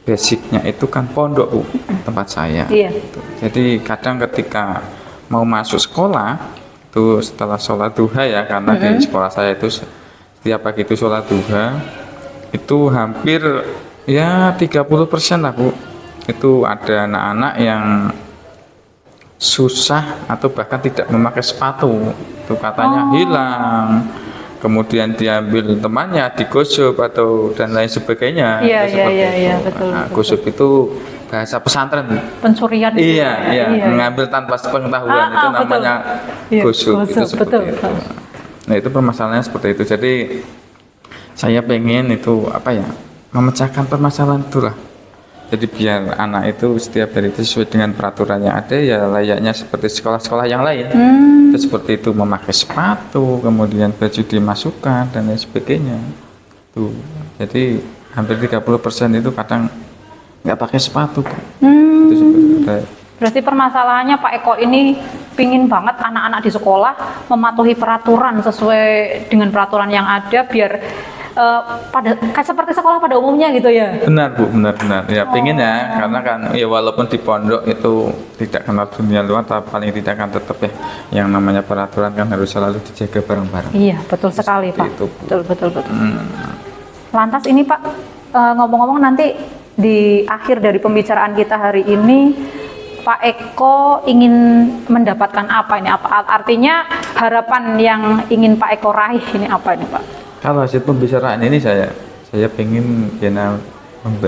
basicnya itu kan pondok Bu, tempat saya. Iya. Jadi kadang ketika mau masuk sekolah itu setelah sholat duha ya, karena di sekolah saya itu setiap pagi itu sholat duha itu hampir ya 30% lah Bu, itu ada anak-anak yang susah atau bahkan tidak memakai sepatu, itu katanya hilang, kemudian diambil temannya, digosok atau dan lain sebagainya. Iya, itu seperti iya, itu. iya, betul, Nah, betul. gosok itu bahasa pesantren. Pencurian itu. Iya, mengambil tanpa sepengetahuan itu betul. namanya Iya, gosok, itu gosok, seperti betul, itu. betul. Nah itu permasalahannya seperti itu. Jadi saya pengen itu apa ya, memecahkan permasalahan itulah. Jadi biar anak itu setiap hari itu sesuai dengan peraturan yang ada ya, layaknya seperti sekolah-sekolah yang lain. Itu seperti itu, memakai sepatu, kemudian baju dimasukkan dan lain sebagainya. Tuh. Jadi hampir 30% itu kadang nggak pakai sepatu. Itu seperti itu. Berarti permasalahannya Pak Eko ini pingin banget anak-anak di sekolah mematuhi peraturan sesuai dengan peraturan yang ada biar seperti sekolah pada umumnya gitu ya. Benar Bu, benar. Ya pengen ya, karena kan ya walaupun di pondok itu tidak kenal dunia luar, tapi paling tidak kan tetap ya yang namanya peraturan kan harus selalu dijaga bareng-bareng. Iya, betul sekali Pak. Itu, Bu. Betul. Lantas ini Pak, ngomong-ngomong nanti di akhir dari pembicaraan kita hari ini Pak Eko ingin mendapatkan apa ini? Artinya harapan yang ingin Pak Eko raih ini apa ini Pak? Kalau hasil pembicaraan ini saya pengen ya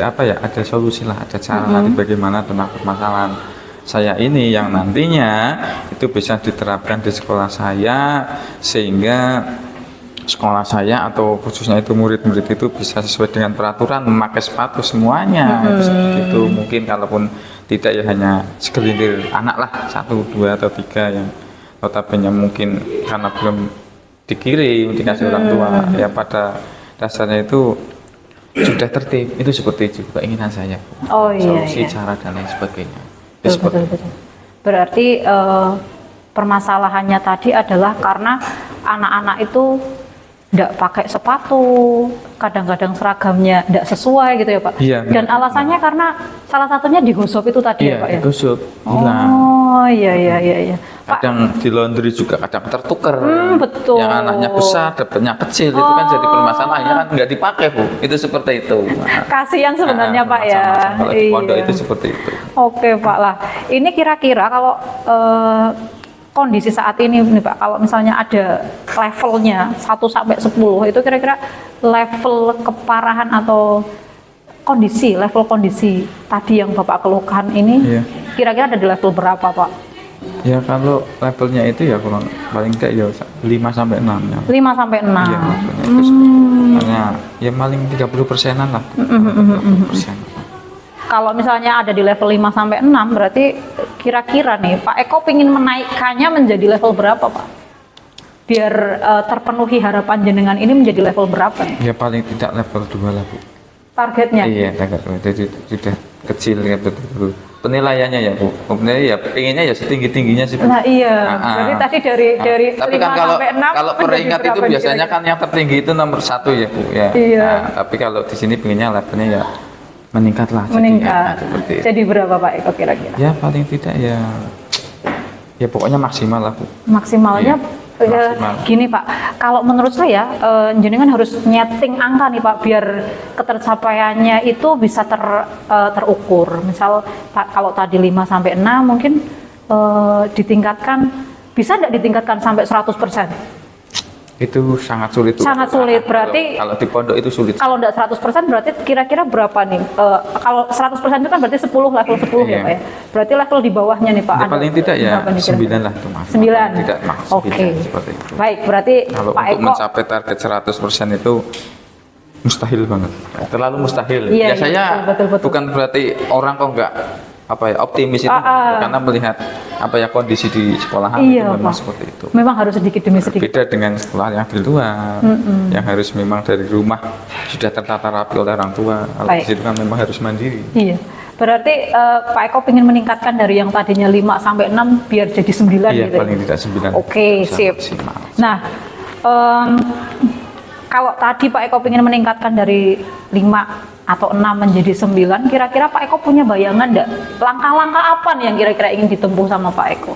apa ya, ada solusi lah, ada cara nanti bagaimana tentang permasalahan saya ini yang nantinya itu bisa diterapkan di sekolah saya sehingga sekolah saya atau khususnya itu murid-murid itu bisa sesuai dengan peraturan memakai sepatu semuanya. Seperti itu. Mungkin kalaupun tidak ya hanya segelintir anak lah, 1, 2 atau 3 yang notabene mungkin karena belum dikirim dikasih orang tua ya pada dasarnya itu sudah tertib, itu seperti itu keinginan saya. Oh iya. Solusi cara dan lain sebagainya. Betul. Berarti permasalahannya tadi adalah karena anak-anak itu tidak pakai sepatu, kadang-kadang seragamnya tidak sesuai gitu ya Pak. Iya, dan alasannya karena salah satunya digosok itu tadi ya Pak ya. Digosok, hilang. Oh iya. Pak, Kadang di laundry juga kadang tertukar. betul. Yang anaknya besar, dapatnya kecil, itu kan jadi permasalahannya kan nggak dipakai Bu. Itu seperti itu. kasihan sebenarnya Pak ya. Macam-macam. Kalau di pondok Iya. itu seperti itu. Oke Pak lah. Ini kira-kira kalau kondisi saat ini nih Pak, kalau misalnya ada levelnya 1 sampai 10, itu kira-kira level keparahan atau level kondisi tadi yang Bapak keluhkan ini, Iya. kira-kira ada di level berapa Pak? Ya kalau levelnya itu ya paling tidak ya 5 sampai 6 ya. 5 sampai 6. Iya, levelnya itu hanya ya paling 30%-an lah. 30%. Kalau misalnya ada di level 5 sampai 6, berarti kira-kira nih Pak Eko pingin menaikkannya menjadi level berapa Pak? Biar terpenuhi harapan jenengan ini menjadi level berapa nih? Ya paling tidak level 2 lah Bu. Targetnya? Iya, jadi sudah kecil ya betul. Penilaiannya ya Bu. Kemudian ya pengennya ya setinggi-tingginya sih Bu. Nah iya, jadi tadi dari Tapi 5 kan sampai 6 kalau peringkat itu biasanya kan yang tertinggi itu nomor 1 ya Bu ya. Iya. Nah, tapi kalau di sini pengennya levelnya ya meningkat lah. meningkat. Seperti itu. Jadi berapa Pak Eko kira-kira? Ya paling tidak ya pokoknya maksimal lah Bu. Maksimalnya Iya, maksimal. gini Pak, kalau menurut saya jenengan harus nyeting angka nih Pak biar ketercapaiannya itu bisa terukur. Misal Pak, kalau tadi 5 sampai 6 mungkin ditingkatkan, bisa tidak ditingkatkan sampai 100%? Itu sangat sulit. Sangat sulit, berarti kalau di pondok itu sulit. Kalau enggak 100% berarti kira-kira berapa nih? Kalau 100% itu kan berarti 10, level 10 ya Pak ya? Berarti level di bawahnya nih Pak? Ya, paling tidak ya 9 lah itu Mas. 9? Tidak Mas, Oke. seperti itu. Baik, berarti Kalau Pak untuk Eko mencapai target 100% itu mustahil banget. Terlalu mustahil. Iya, Ya iya, saya betul. bukan berarti orang kok enggak optimis itu karena melihat kondisi di sekolahan Iya, itu memang Pak. seperti itu. memang harus sedikit demi sedikit. Beda dengan sekolah yang di luar, yang harus memang dari rumah sudah tertata rapi oleh orang tua. Kalau di Baik. situ kan memang harus mandiri. Iya. Berarti Pak Eko ingin meningkatkan dari yang tadinya 5 sampai 6 biar jadi 9 Iya, gitu. paling tidak 9. Oke, Bisa sip. maksimal. Nah, kalau tadi Pak Eko ingin meningkatkan dari 5 atau 6 menjadi 9, kira-kira Pak Eko punya bayangan enggak? Langkah-langkah apa nih yang kira-kira ingin ditempuh sama Pak Eko?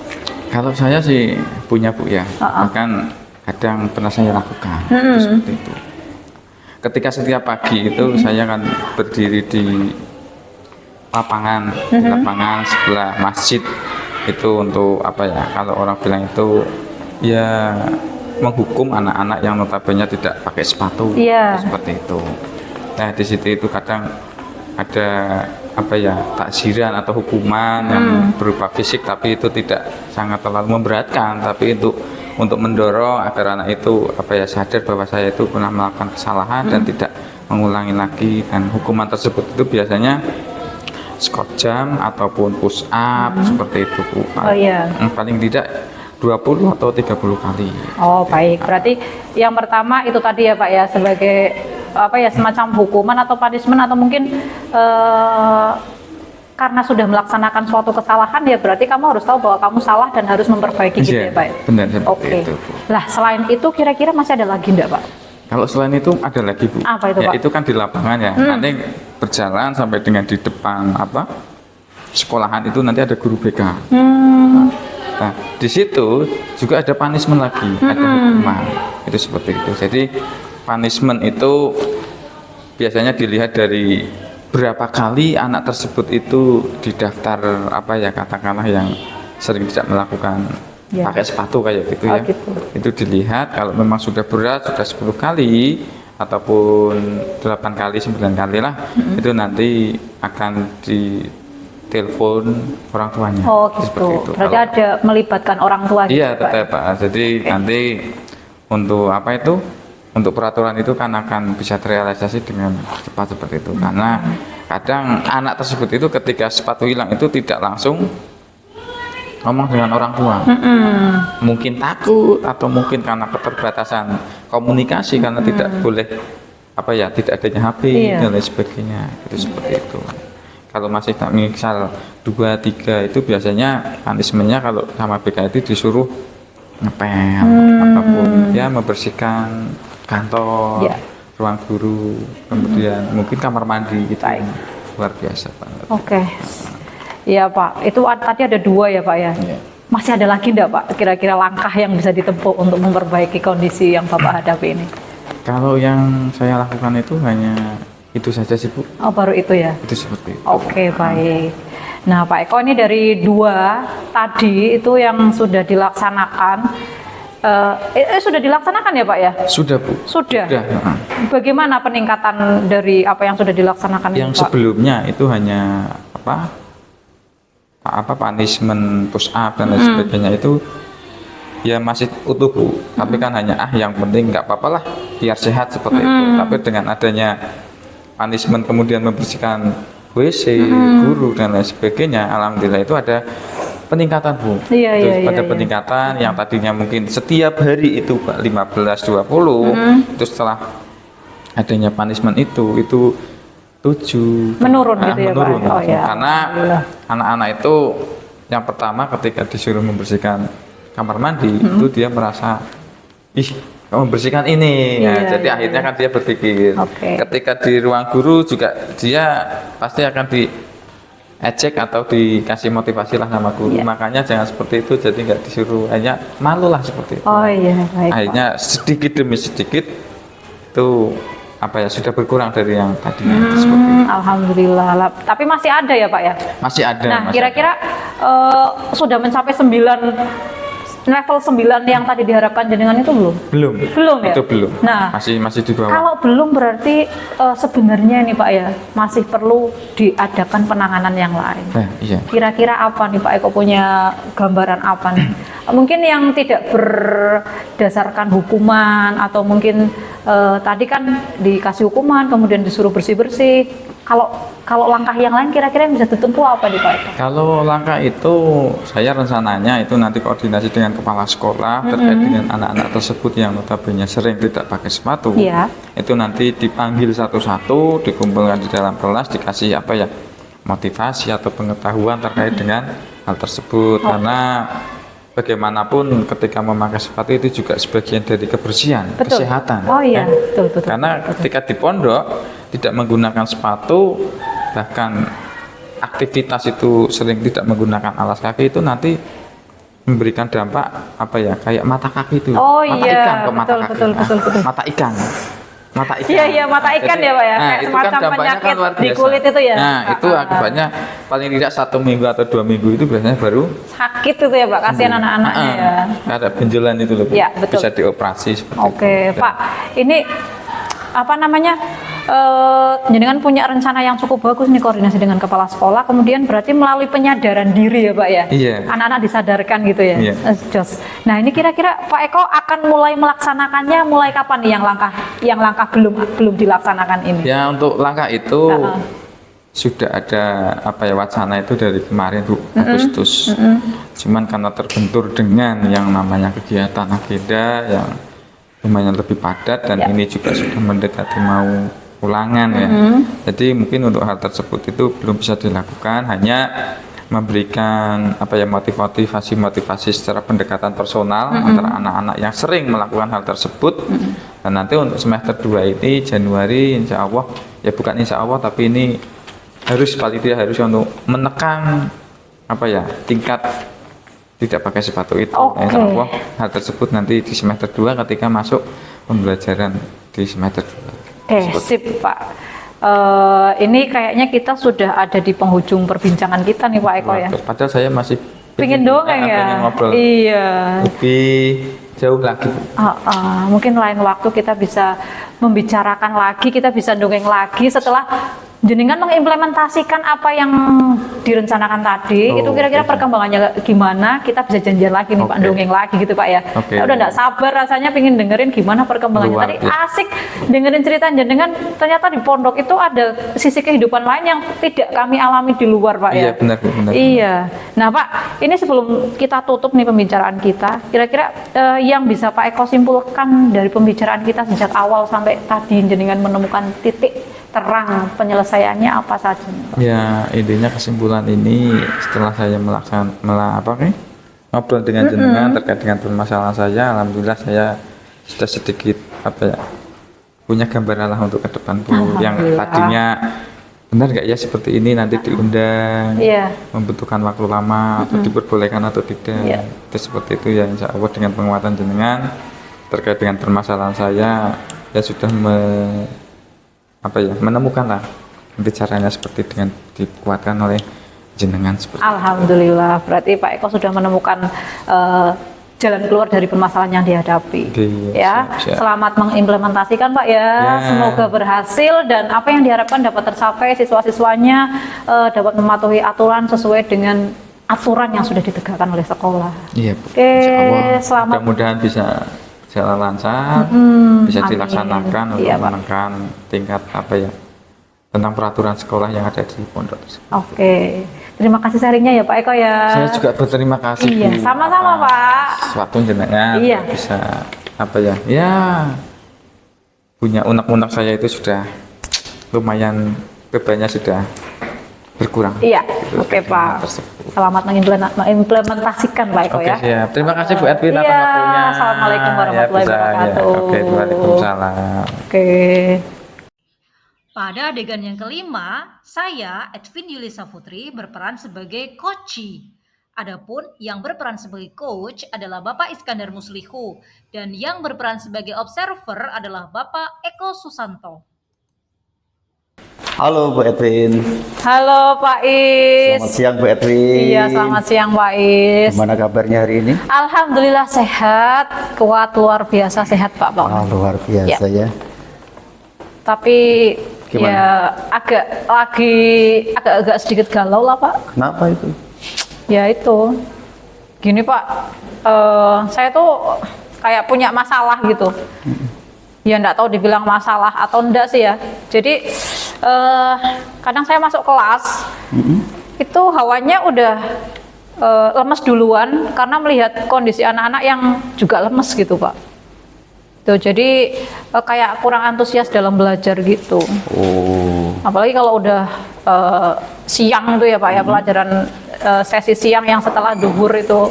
Kalau saya sih punya Bu ya, bahkan kadang pernah saya lakukan seperti itu. Ketika setiap pagi itu saya kan berdiri di lapangan, sebelah masjid itu untuk kalau orang bilang itu ya menghukum anak-anak yang notabene tidak pakai sepatu, Iya. seperti itu. Nah di situ itu kadang ada takziran atau hukuman yang berupa fisik, tapi itu tidak sangat terlalu memberatkan, tapi itu untuk mendorong agar anak itu sadar bahwa saya itu pernah melakukan kesalahan dan tidak mengulangi lagi. Dan hukuman tersebut itu biasanya skot jam ataupun push up seperti itu Bu. Oh iya. Paling tidak 20 atau 30 kali. Oh baik, berarti yang pertama itu tadi ya Pak ya, sebagai semacam hukuman atau punishment, atau mungkin karena sudah melaksanakan suatu kesalahan ya berarti kamu harus tahu bahwa kamu salah dan harus memperbaiki gitu ya Pak ya? Benar seperti Oke. itu Bu. Lah selain itu kira-kira masih ada lagi enggak Pak? Kalau selain itu ada lagi Bu. Apa itu, Ya Pak? itu kan di lapangan ya. Nanti berjalan sampai dengan di depan sekolahan itu nanti ada guru BK. Nah, di situ juga ada punishment lagi, ada hukuman. Itu seperti itu. Jadi punishment itu biasanya dilihat dari berapa kali anak tersebut itu didaftar katakanlah yang sering tidak melakukan Ya. pakai sepatu kayak gitu Oh, ya. gitu. Itu dilihat kalau memang sudah berat, sudah 10 kali ataupun 8 kali, 9 kali lah, itu nanti akan ditelepon orang tuanya. Oh Seperti gitu. itu. Berarti Kalau- ada melibatkan orang tua gitu Iya Pak? tetap Pak. Jadi nanti untuk untuk peraturan itu kan akan bisa terrealisasi dengan cepat seperti itu. Karena kadang anak tersebut itu ketika sepatu hilang itu tidak langsung ngomong dengan orang tua. Mungkin takut atau mungkin karena keterbatasan komunikasi karena tidak boleh tidak adanya HP Iya. dan lain sebagainya. Itu seperti itu. Kalau masih tak misal 2, 3 itu biasanya punishment-nya kalau sama BK itu disuruh ngepel ataupun ya membersihkan kantor, Ya. ruang guru, kemudian mungkin kamar mandi gitu. Baik. Luar biasa banget. Oke. Iya Pak, itu tadi ada 2 ya Pak ya? Iya. Masih ada lagi enggak Pak kira-kira langkah yang bisa ditempuh untuk memperbaiki kondisi yang Bapak hadapi ini? Kalau yang saya lakukan itu hanya itu saja sih Bu. Oh baru itu ya? Itu seperti itu. Oke baik. Nah Pak Eko, ini dari 2 tadi itu yang sudah dilaksanakan, sudah dilaksanakan ya Pak ya? Sudah Bu. Sudah. Sudah. Bagaimana peningkatan dari apa yang sudah dilaksanakan Yang ini Pak? sebelumnya itu hanya punishment push up dan lain sebagainya itu ya masih utuh Bu. Tapi kan hanya yang penting nggak apa-apa lah biar sehat seperti itu. Tapi dengan adanya punishment kemudian membersihkan WC, guru dan lain sebagainya, alhamdulillah itu ada peningkatan Bu. Iya, Terus iya, pada iya. peningkatan yang tadinya mungkin setiap hari itu 15-20, itu setelah adanya punishment itu 7 Menurun gitu ya, Pak? menurun. Oh, ya. Karena Alhamdulillah. anak-anak itu yang pertama ketika disuruh membersihkan kamar mandi itu dia merasa kamu membersihkan ini. Iya, Ya, jadi iya, akhirnya kan dia berpikir. Oke. Ketika di ruang guru juga dia pasti akan diejek atau dikasih motivasi lah sama guru. Iya. Makanya jangan seperti itu, jadi nggak disuruh, hanya malu lah seperti itu. Oh iya baik Pak. Akhirnya sedikit demi sedikit itu sudah berkurang dari yang tadinya seperti itu. Alhamdulillah. Tapi masih ada ya Pak ya? Masih ada. Nah masih kira-kira sudah mencapai 9 level 9 yang tadi diharapkan jenengan itu belum? Belum ya? Itu belum. Nah, masih di bawah. Kalau belum berarti sebenarnya nih Pak ya, masih perlu diadakan penanganan yang lain. Iya. Kira-kira apa nih Pak Eko, punya gambaran apa nih? Mungkin yang tidak berdasarkan hukuman, atau mungkin tadi kan dikasih hukuman kemudian disuruh bersih-bersih. Kalau langkah yang lain kira-kira yang bisa ditempuh apa nih Pak Eko? Kalau langkah itu saya rencananya itu nanti koordinasi dengan kepala sekolah terkait dengan anak-anak tersebut yang notabene sering tidak pakai sepatu. Iya. Itu nanti dipanggil satu-satu, dikumpulkan di dalam kelas, dikasih motivasi atau pengetahuan terkait dengan hal tersebut. Karena bagaimanapun ketika memakai sepatu itu juga sebagian dari kebersihan, kesehatan. Oh iya, betul. Karena ketika di pondok tidak menggunakan sepatu, bahkan aktivitas itu sering tidak menggunakan alas kaki, itu nanti memberikan dampak kayak mata kaki itu. Oh mata iya, ikan ke mata kaki. betul. Mata ikan. Iya, mata ikan ya Pak ya. Kayak itu semacam kan dampaknya penyakit luar di biasa. kulit itu ya. Nah, itu akibatnya paling tidak 1 minggu atau 2 minggu itu biasanya baru Sakit itu ya Pak, kasihan anak-anaknya ya. ada benjolan itu loh. Ya, betul. Bisa dioperasi seperti Oke, itu. Pak. Ini jenengan punya rencana yang cukup bagus nih, koordinasi dengan kepala sekolah, kemudian berarti melalui penyadaran diri ya Pak ya. Iya. Anak-anak disadarkan gitu ya. Iya. Jos. Nah, ini kira-kira Pak Eko akan mulai melaksanakannya mulai kapan nih, yang langkah belum dilaksanakan ini? Ya, untuk langkah itu Uh-uh. sudah ada wacana itu dari kemarin Agustus. Cuman karena terbentur dengan yang namanya kegiatan agenda yang lumayan lebih padat dan ini juga sudah mendekati mau ulangan ya. Jadi mungkin untuk hal tersebut itu belum bisa dilakukan, hanya memberikan motivasi secara pendekatan personal antara anak-anak yang sering melakukan hal tersebut. Dan nanti untuk semester 2 ini Januari insya Allah, ya bukan insya Allah tapi ini harus untuk menekan tingkat tidak pakai sepatu itu. Oke. Insya Allah hal tersebut nanti di semester 2 ketika masuk pembelajaran di semester 2. Oke, sip Pak. Ini kayaknya kita sudah ada di penghujung perbincangan kita nih Pak Eko ya. Padahal saya masih Pingin dongeng ya. pengen ngobrol Iya. lebih jauh lagi. Mungkin lain waktu kita bisa membicarakan lagi, kita bisa dongeng lagi setelah jenengan mengimplementasikan apa yang direncanakan tadi. Itu kira-kira perkembangannya gimana, kita bisa janjian lagi nih Pak, dongeng lagi gitu Pak ya. Saya udah enggak sabar rasanya pengen dengerin gimana perkembangannya. Tadi asik dengerin cerita jenengan, ternyata di pondok itu ada sisi kehidupan lain yang tidak kami alami di luar Pak ya. Iya, benar. Iya. Nah Pak, ini sebelum kita tutup nih pembicaraan kita, kira-kira yang bisa Pak Eko simpulkan dari pembicaraan kita sejak awal sampai tadi jenengan menemukan titik terang penyelesaiannya apa saja? Ya, intinya kesimpulan ini setelah saya ngobrol dengan jenengan terkait dengan permasalahan saya, alhamdulillah saya sudah sedikit punya gambaran lah untuk ke depan Bu, yang tadinya benar nggak ya seperti ini nanti diundang, membutuhkan waktu lama atau diperbolehkan atau tidak. Itu seperti itu ya, insya Allah dengan penguatan jenengan terkait dengan permasalahan saya ya sudah menemukan lah caranya seperti dengan dikuatkan oleh jenengan seperti Alhamdulillah, berarti Pak Eko sudah menemukan jalan keluar dari permasalahan yang dihadapi. Siap. Selamat mengimplementasikan Pak ya. Semoga berhasil dan apa yang diharapkan dapat tercapai, siswa-siswanya dapat mematuhi aturan sesuai dengan aturan yang sudah ditegakkan oleh sekolah. Iya Bu. Oke, selamat. Mudah-mudahan bisa jalan lancar, bisa dilaksanakan untuk menekan tingkat tentang peraturan sekolah yang ada di pondok. Oke, terima kasih sharingnya ya Pak Eko ya. Saya juga berterima kasih. Iya, sama-sama Pak. Suatu jenengan bisa punya unek-unek saya itu sudah lumayan, bebannya sudah berkurang. Iya, oke Pak. Selamat mengimplementasikan Pak Eko ya. Siap. Terima kasih Bu Edwin atas waktunya. Assalamualaikum warahmatullahi wabarakatuh. Oke, waalaikumsalam. Oke. Pada adegan yang kelima, saya, Edwin Yulisa Putri, berperan sebagai coach. Adapun yang berperan sebagai coach adalah Bapak Iskandar Muslihu dan yang berperan sebagai observer adalah Bapak Eko Susanto. Halo Bu Edwin. Halo Pak Is. Selamat siang Bu Edwin. Iya, selamat siang Pak Is. Gimana kabarnya hari ini? Alhamdulillah sehat, kuat luar biasa sehat Pak. Luar biasa ya. Tapi Gimana? ya agak sedikit galau lah Pak. Kenapa itu? Ya itu, gini Pak, saya tuh kayak punya masalah gitu. Ya enggak tahu dibilang masalah atau enggak sih ya. Jadi kadang saya masuk kelas, itu hawanya udah lemes duluan karena melihat kondisi anak-anak yang juga lemes gitu Pak. Tuh, jadi kayak kurang antusias dalam belajar gitu. Oh. Apalagi kalau udah siang tuh ya Pak ya, pelajaran sesi siang yang setelah duhur itu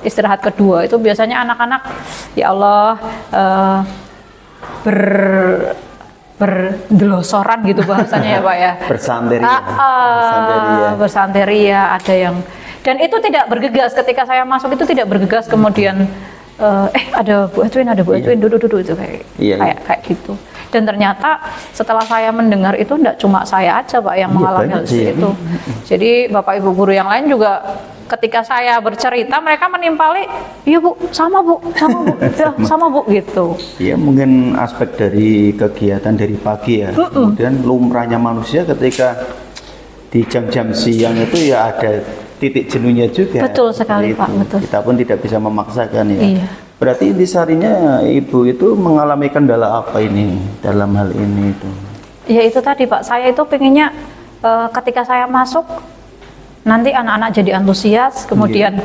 istirahat kedua itu biasanya anak-anak ya Allah berdelosoran gitu bahasanya ya Pak ya. Bersanteria. Bersanteria ada yang, dan itu tidak bergegas ketika saya masuk, itu tidak bergegas kemudian ada Bu Edwin duduk itu kayak gitu. Dan ternyata setelah saya mendengar itu tidak cuma saya aja Pak yang mengalami hal seperti itu. Jadi Bapak Ibu guru yang lain juga ketika saya bercerita mereka menimpali, iya Bu, sama Bu, ya, sama Bu gitu. Ya mungkin aspek dari kegiatan dari pagi ya. Kemudian lumrahnya manusia ketika di jam-jam siang itu ya ada titik jenuhnya juga. Betul sekali Pak, betul. Kita pun tidak bisa memaksakan ya. Iya. Berarti intisarinya Ibu itu mengalami kendala apa ini dalam hal ini itu? Ya itu tadi Pak, saya itu pengennya ketika saya masuk nanti anak-anak jadi antusias, kemudian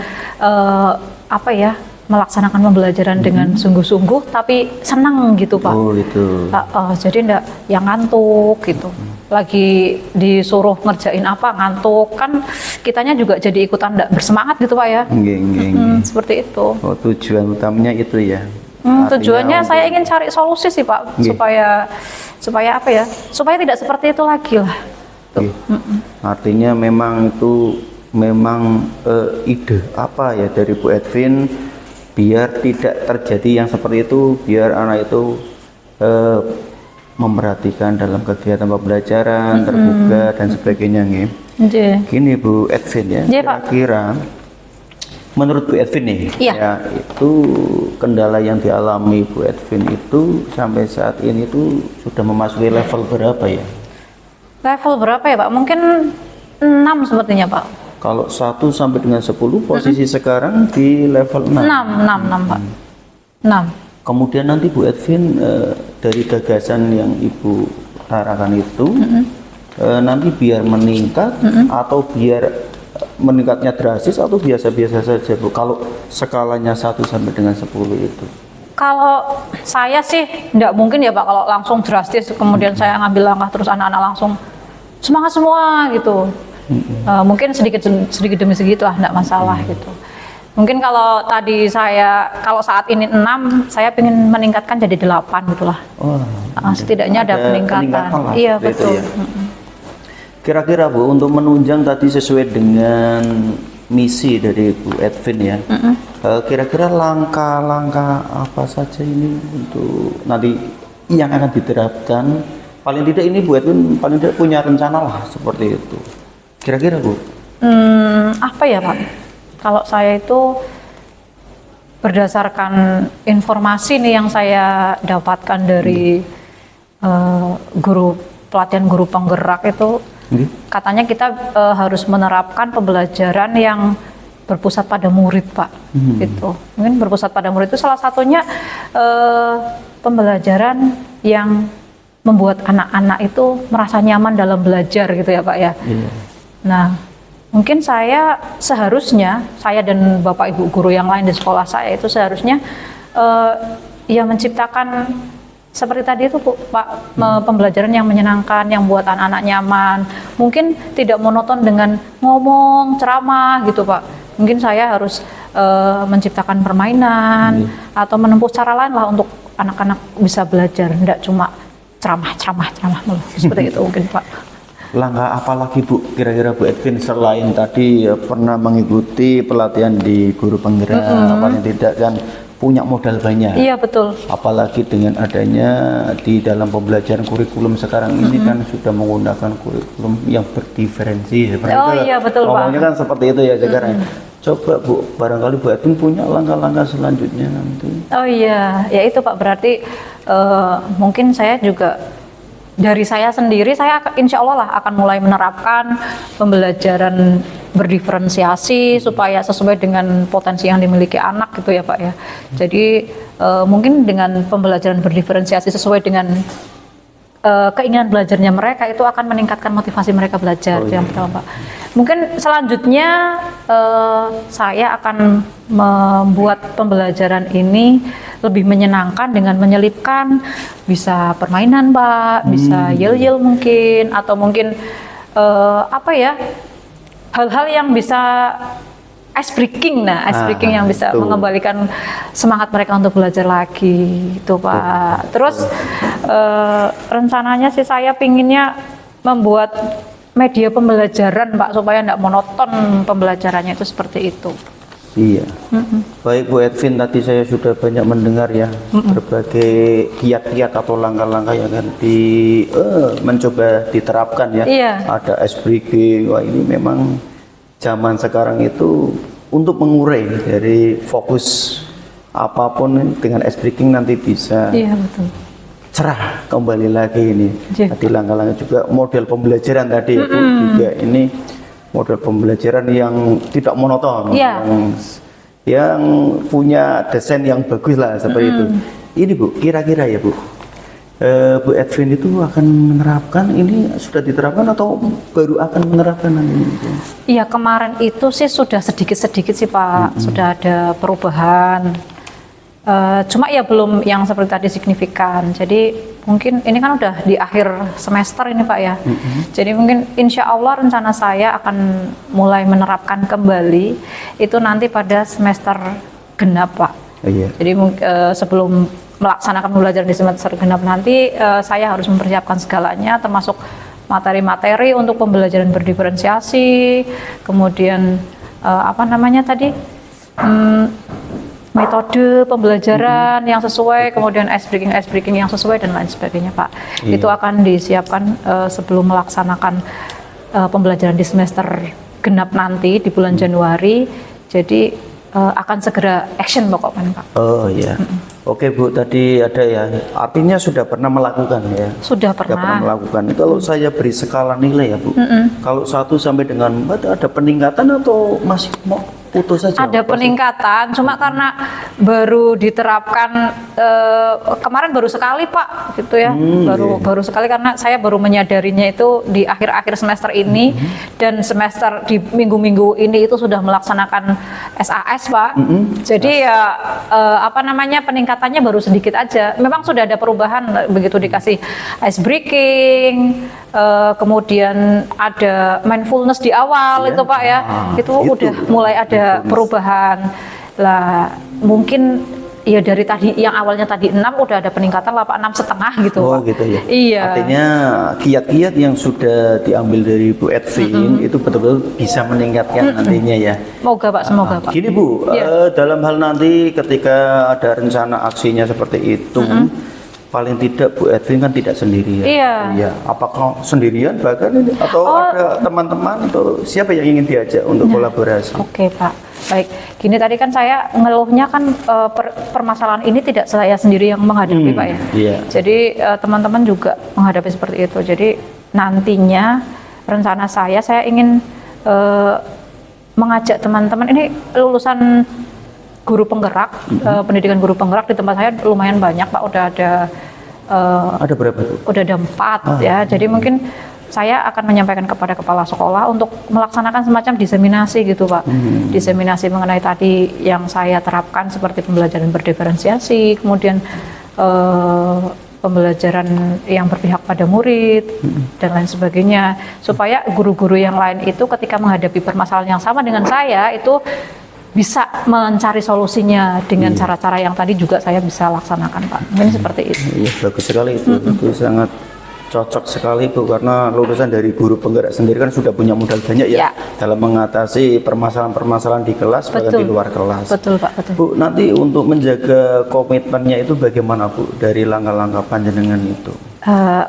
melaksanakan pembelajaran dengan sungguh-sungguh, tapi senang gitu Pak. Oh itu. Jadi enggak yang ngantuk gitu. Lagi disuruh ngerjain apa ngantuk, kan kitanya juga jadi ikutan enggak bersemangat gitu Pak ya. Seperti itu. Oh, tujuan utamanya itu ya. Tujuannya saya ingin cari solusi sih Pak, supaya apa ya? Supaya tidak seperti itu lagi lah. Artinya memang itu ide apa ya dari Bu Edwin biar tidak terjadi yang seperti itu, biar anak itu memperhatikan dalam kegiatan pembelajaran, terbuka dan sebagainya nih. Gini Bu Edwin ya, kira-kira menurut Bu Edwin nih, ya itu kendala yang dialami Bu Edwin itu sampai saat ini itu sudah memasuki level berapa ya? Level berapa ya Pak? Mungkin 6 sepertinya Pak. Kalau 1 sampai dengan 10 posisi sekarang di level 6. 6 Pak. 6. Kemudian nanti Bu Edwin dari gagasan yang Ibu utarakan itu nanti biar meningkat atau biar meningkatnya drastis atau biasa-biasa saja Bu, kalau skalanya 1 sampai dengan 10 itu? Kalau saya sih enggak mungkin ya Pak kalau langsung drastis kemudian saya ngambil langkah terus anak-anak langsung semangat semua gitu. Mungkin sedikit demi sedikit lah, enggak masalah gitu. Mungkin kalau tadi kalau saat ini 6, saya ingin meningkatkan jadi 8 gitu lah. Setidaknya ada peningkatan. Iya betul. Ya. Kira-kira Bu, untuk menunjang tadi sesuai dengan misi dari Bu Edwin ya, kira-kira langkah-langkah apa saja ini untuk nanti yang akan diterapkan? Paling tidak ini Bu Edwin paling tidak punya rencana lah seperti itu. Kira-kira Bu? Apa ya Pak? Kalau saya itu berdasarkan informasi nih yang saya dapatkan dari pelatihan guru penggerak itu, katanya kita harus menerapkan pembelajaran yang berpusat pada murid Pak. Gitu. Mungkin berpusat pada murid itu salah satunya pembelajaran yang membuat anak-anak itu merasa nyaman dalam belajar gitu ya Pak ya. Nah, mungkin saya dan Bapak Ibu guru yang lain di sekolah saya itu seharusnya ya menciptakan seperti tadi itu Pak, pembelajaran yang menyenangkan, yang buat anak-anak nyaman. Mungkin tidak monoton dengan ngomong, ceramah gitu Pak. Mungkin saya harus menciptakan permainan atau menempuh cara lain lah untuk anak-anak bisa belajar, tidak cuma ceramah mulu. Seperti itu mungkin Pak. Langkah apa lagi Bu, kira-kira Bu Edwin selain tadi pernah mengikuti pelatihan di guru penggerak, paling tidak kan punya modal banyak. Iya betul. Apalagi dengan adanya di dalam pembelajaran kurikulum sekarang ini kan sudah menggunakan kurikulum yang berdiferensi. Oh iya betul Pak. Ngomongnya kan seperti itu ya sekarang. Coba Bu, barangkali Bu Edwin punya langkah-langkah selanjutnya nanti. Oh iya, ya itu Pak, berarti mungkin saya juga dari saya sendiri, saya insya Allah lah akan mulai menerapkan pembelajaran berdiferensiasi supaya sesuai dengan potensi yang dimiliki anak gitu ya Pak ya. Jadi mungkin dengan pembelajaran berdiferensiasi sesuai dengan keinginan belajarnya mereka, itu akan meningkatkan motivasi mereka belajar. Yang pertama Pak. Mungkin selanjutnya saya akan membuat pembelajaran ini lebih menyenangkan dengan menyelipkan bisa permainan Pak, bisa yel-yel mungkin, atau mungkin apa ya, hal-hal yang bisa ice breaking, ice breaking yang bisa mengembalikan semangat mereka untuk belajar lagi, itu Pak. Terus rencananya sih saya pinginnya membuat media pembelajaran Pak, supaya tidak monoton pembelajarannya itu seperti itu. Iya. Baik Bu Edwin, tadi saya sudah banyak mendengar ya berbagai kiat-kiat atau langkah-langkah yang akan mencoba diterapkan ya. Iya. Ada ice breaking. Wah, ini memang zaman sekarang itu untuk mengurai dari fokus apapun dengan ice breaking nanti bisa cerah kembali lagi ini. Tadi langkah-langkah juga model pembelajaran tadi ya Bu, juga ini model pembelajaran yang tidak monoton, yang punya desain yang bagus lah seperti itu. Ini Bu, kira-kira ya Bu, Bu Edwin itu akan menerapkan ini, sudah diterapkan atau baru akan menerapkan nanti? Iya, kemarin itu sih sudah sedikit-sedikit sih Pak, sudah ada perubahan. Cuma ya belum yang seperti tadi signifikan. Jadi mungkin ini kan udah di akhir semester ini Pak ya. Jadi mungkin insya Allah rencana saya akan mulai menerapkan kembali itu nanti pada semester genap Pak. Jadi sebelum melaksanakan pembelajaran di semester genap nanti saya harus mempersiapkan segalanya, termasuk materi-materi untuk pembelajaran berdiferensiasi, kemudian apa namanya tadi, metode pembelajaran yang sesuai, kemudian ice breaking yang sesuai dan lain sebagainya Pak. Itu akan disiapkan sebelum melaksanakan pembelajaran di semester genap nanti di bulan Januari. Jadi akan segera action pokoknya Pak. Oh iya. Oke Bu, tadi ada ya, artinya sudah pernah melakukan ya? Sudah pernah melakukan. Kalau saya beri skala nilai ya Bu, kalau 1 sampai dengan 4 ada peningkatan atau masih mau putus saja? Ada peningkatan, cuma karena baru diterapkan kemarin baru sekali Pak, gitu ya, baru sekali karena saya baru menyadarinya itu di akhir-akhir semester ini, dan semester di minggu-minggu ini itu sudah melaksanakan SAS Pak. Jadi ya apa namanya, peningkatannya baru sedikit aja. Memang sudah ada perubahan begitu dikasih ice breaking, kemudian ada mindfulness di awal itu Pak ya, itu udah mulai ada perubahan lah. Mungkin ya dari tadi yang awalnya tadi 6 udah ada peningkatan 6,5 gitu. Oh gitu ya. Iya. Artinya kiat-kiat yang sudah diambil dari Bu Edwin itu betul-betul bisa meningkatkan nantinya ya. Semoga Pak, semoga Pak. Gini Bu, dalam hal nanti ketika ada rencana aksinya seperti itu, paling tidak Bu Edwin kan tidak sendirian. Iya. Apakah sendirian bahkan ini atau ada teman-teman atau siapa yang ingin diajak untuk kolaborasi? Oke Pak. Baik, gini tadi kan saya ngeluhnya kan permasalahan ini tidak saya sendiri yang menghadapi Pak ya. Jadi teman-teman juga menghadapi seperti itu. Jadi nantinya rencana saya ingin mengajak teman-teman ini lulusan guru penggerak, pendidikan guru penggerak di tempat saya lumayan banyak Pak. Udah ada berapa tuh? Udah ada 4 ya. Jadi mungkin saya akan menyampaikan kepada kepala sekolah untuk melaksanakan semacam diseminasi gitu Pak. Diseminasi mengenai tadi yang saya terapkan seperti pembelajaran berdiferensiasi, kemudian pembelajaran yang berpihak pada murid dan lain sebagainya, supaya guru-guru yang lain itu ketika menghadapi permasalahan yang sama dengan saya itu bisa mencari solusinya dengan cara-cara yang tadi juga saya bisa laksanakan Pak. Mungkin seperti itu. Iya, bagus sekali itu. Itu sangat Cocok sekali Bu, karena lulusan dari guru penggerak sendiri kan sudah punya modal banyak ya, Ya. dalam mengatasi permasalahan-permasalahan di kelas bahkan di luar kelas. Betul Pak, betul. Bu, nanti untuk menjaga komitmennya itu bagaimana Bu dari langkah-langkah panjenengan itu?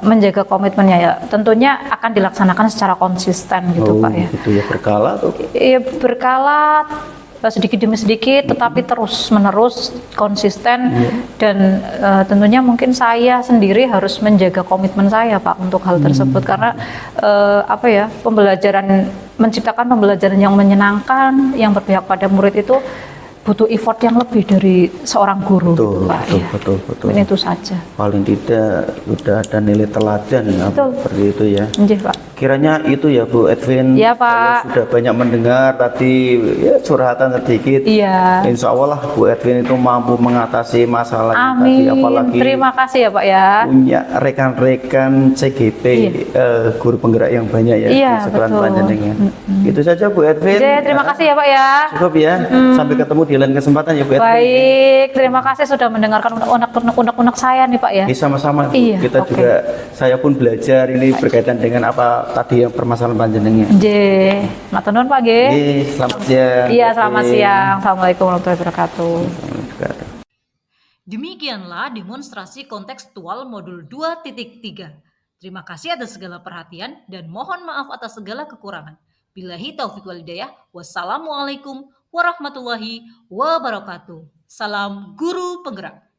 Menjaga komitmennya ya tentunya akan dilaksanakan secara konsisten gitu Pak ya. Gitu ya, berkala tuh. Iya, berkala sedikit demi sedikit tetapi terus menerus konsisten dan tentunya mungkin saya sendiri harus menjaga komitmen saya Pak untuk hal tersebut karena apa ya, menciptakan pembelajaran yang menyenangkan yang berpihak pada murid itu butuh effort yang lebih dari seorang guru Betul, gitu, Pak. betul, Ya. betul, betul. Mungkin itu saja. Paling tidak sudah ada nilai teladan Betul. seperti itu ya. Nggih, Pak. Kiranya itu ya Bu Edwin. Iya, Pak. Saya sudah banyak mendengar tadi ya curhatan sedikit. Iya. Insya Allah lah Bu Edwin itu mampu mengatasi masalah Amin. tadi, apalagi Terima kasih ya Pak ya. punya rekan-rekan CGP guru penggerak yang banyak ya Iya, di sekolah betul. Panjenengan. Itu saja Bu Edwin. Oke, terima kasih ya Pak ya. Cukup ya. Sampai ketemu di lain kesempatan ya Bu Edwin. Baik, terima kasih sudah mendengarkan unek-unek saya nih Pak ya. Sama-sama Bu. Iya, Kita oke. juga, saya pun belajar ini berkaitan dengan apa tadi yang permasalahan panjenengan. Nggih, matur nuwun Pak nggih. Selamat siang. Iya, selamat Edwin. siang. Assalamualaikum warahmatullahi wabarakatuh. Demikianlah demonstrasi kontekstual modul 2.3. Terima kasih atas segala perhatian dan mohon maaf atas segala kekurangan. Billahi taufiq wal hidayah. Wassalamualaikum warahmatullahi wabarakatuh. Salam guru penggerak.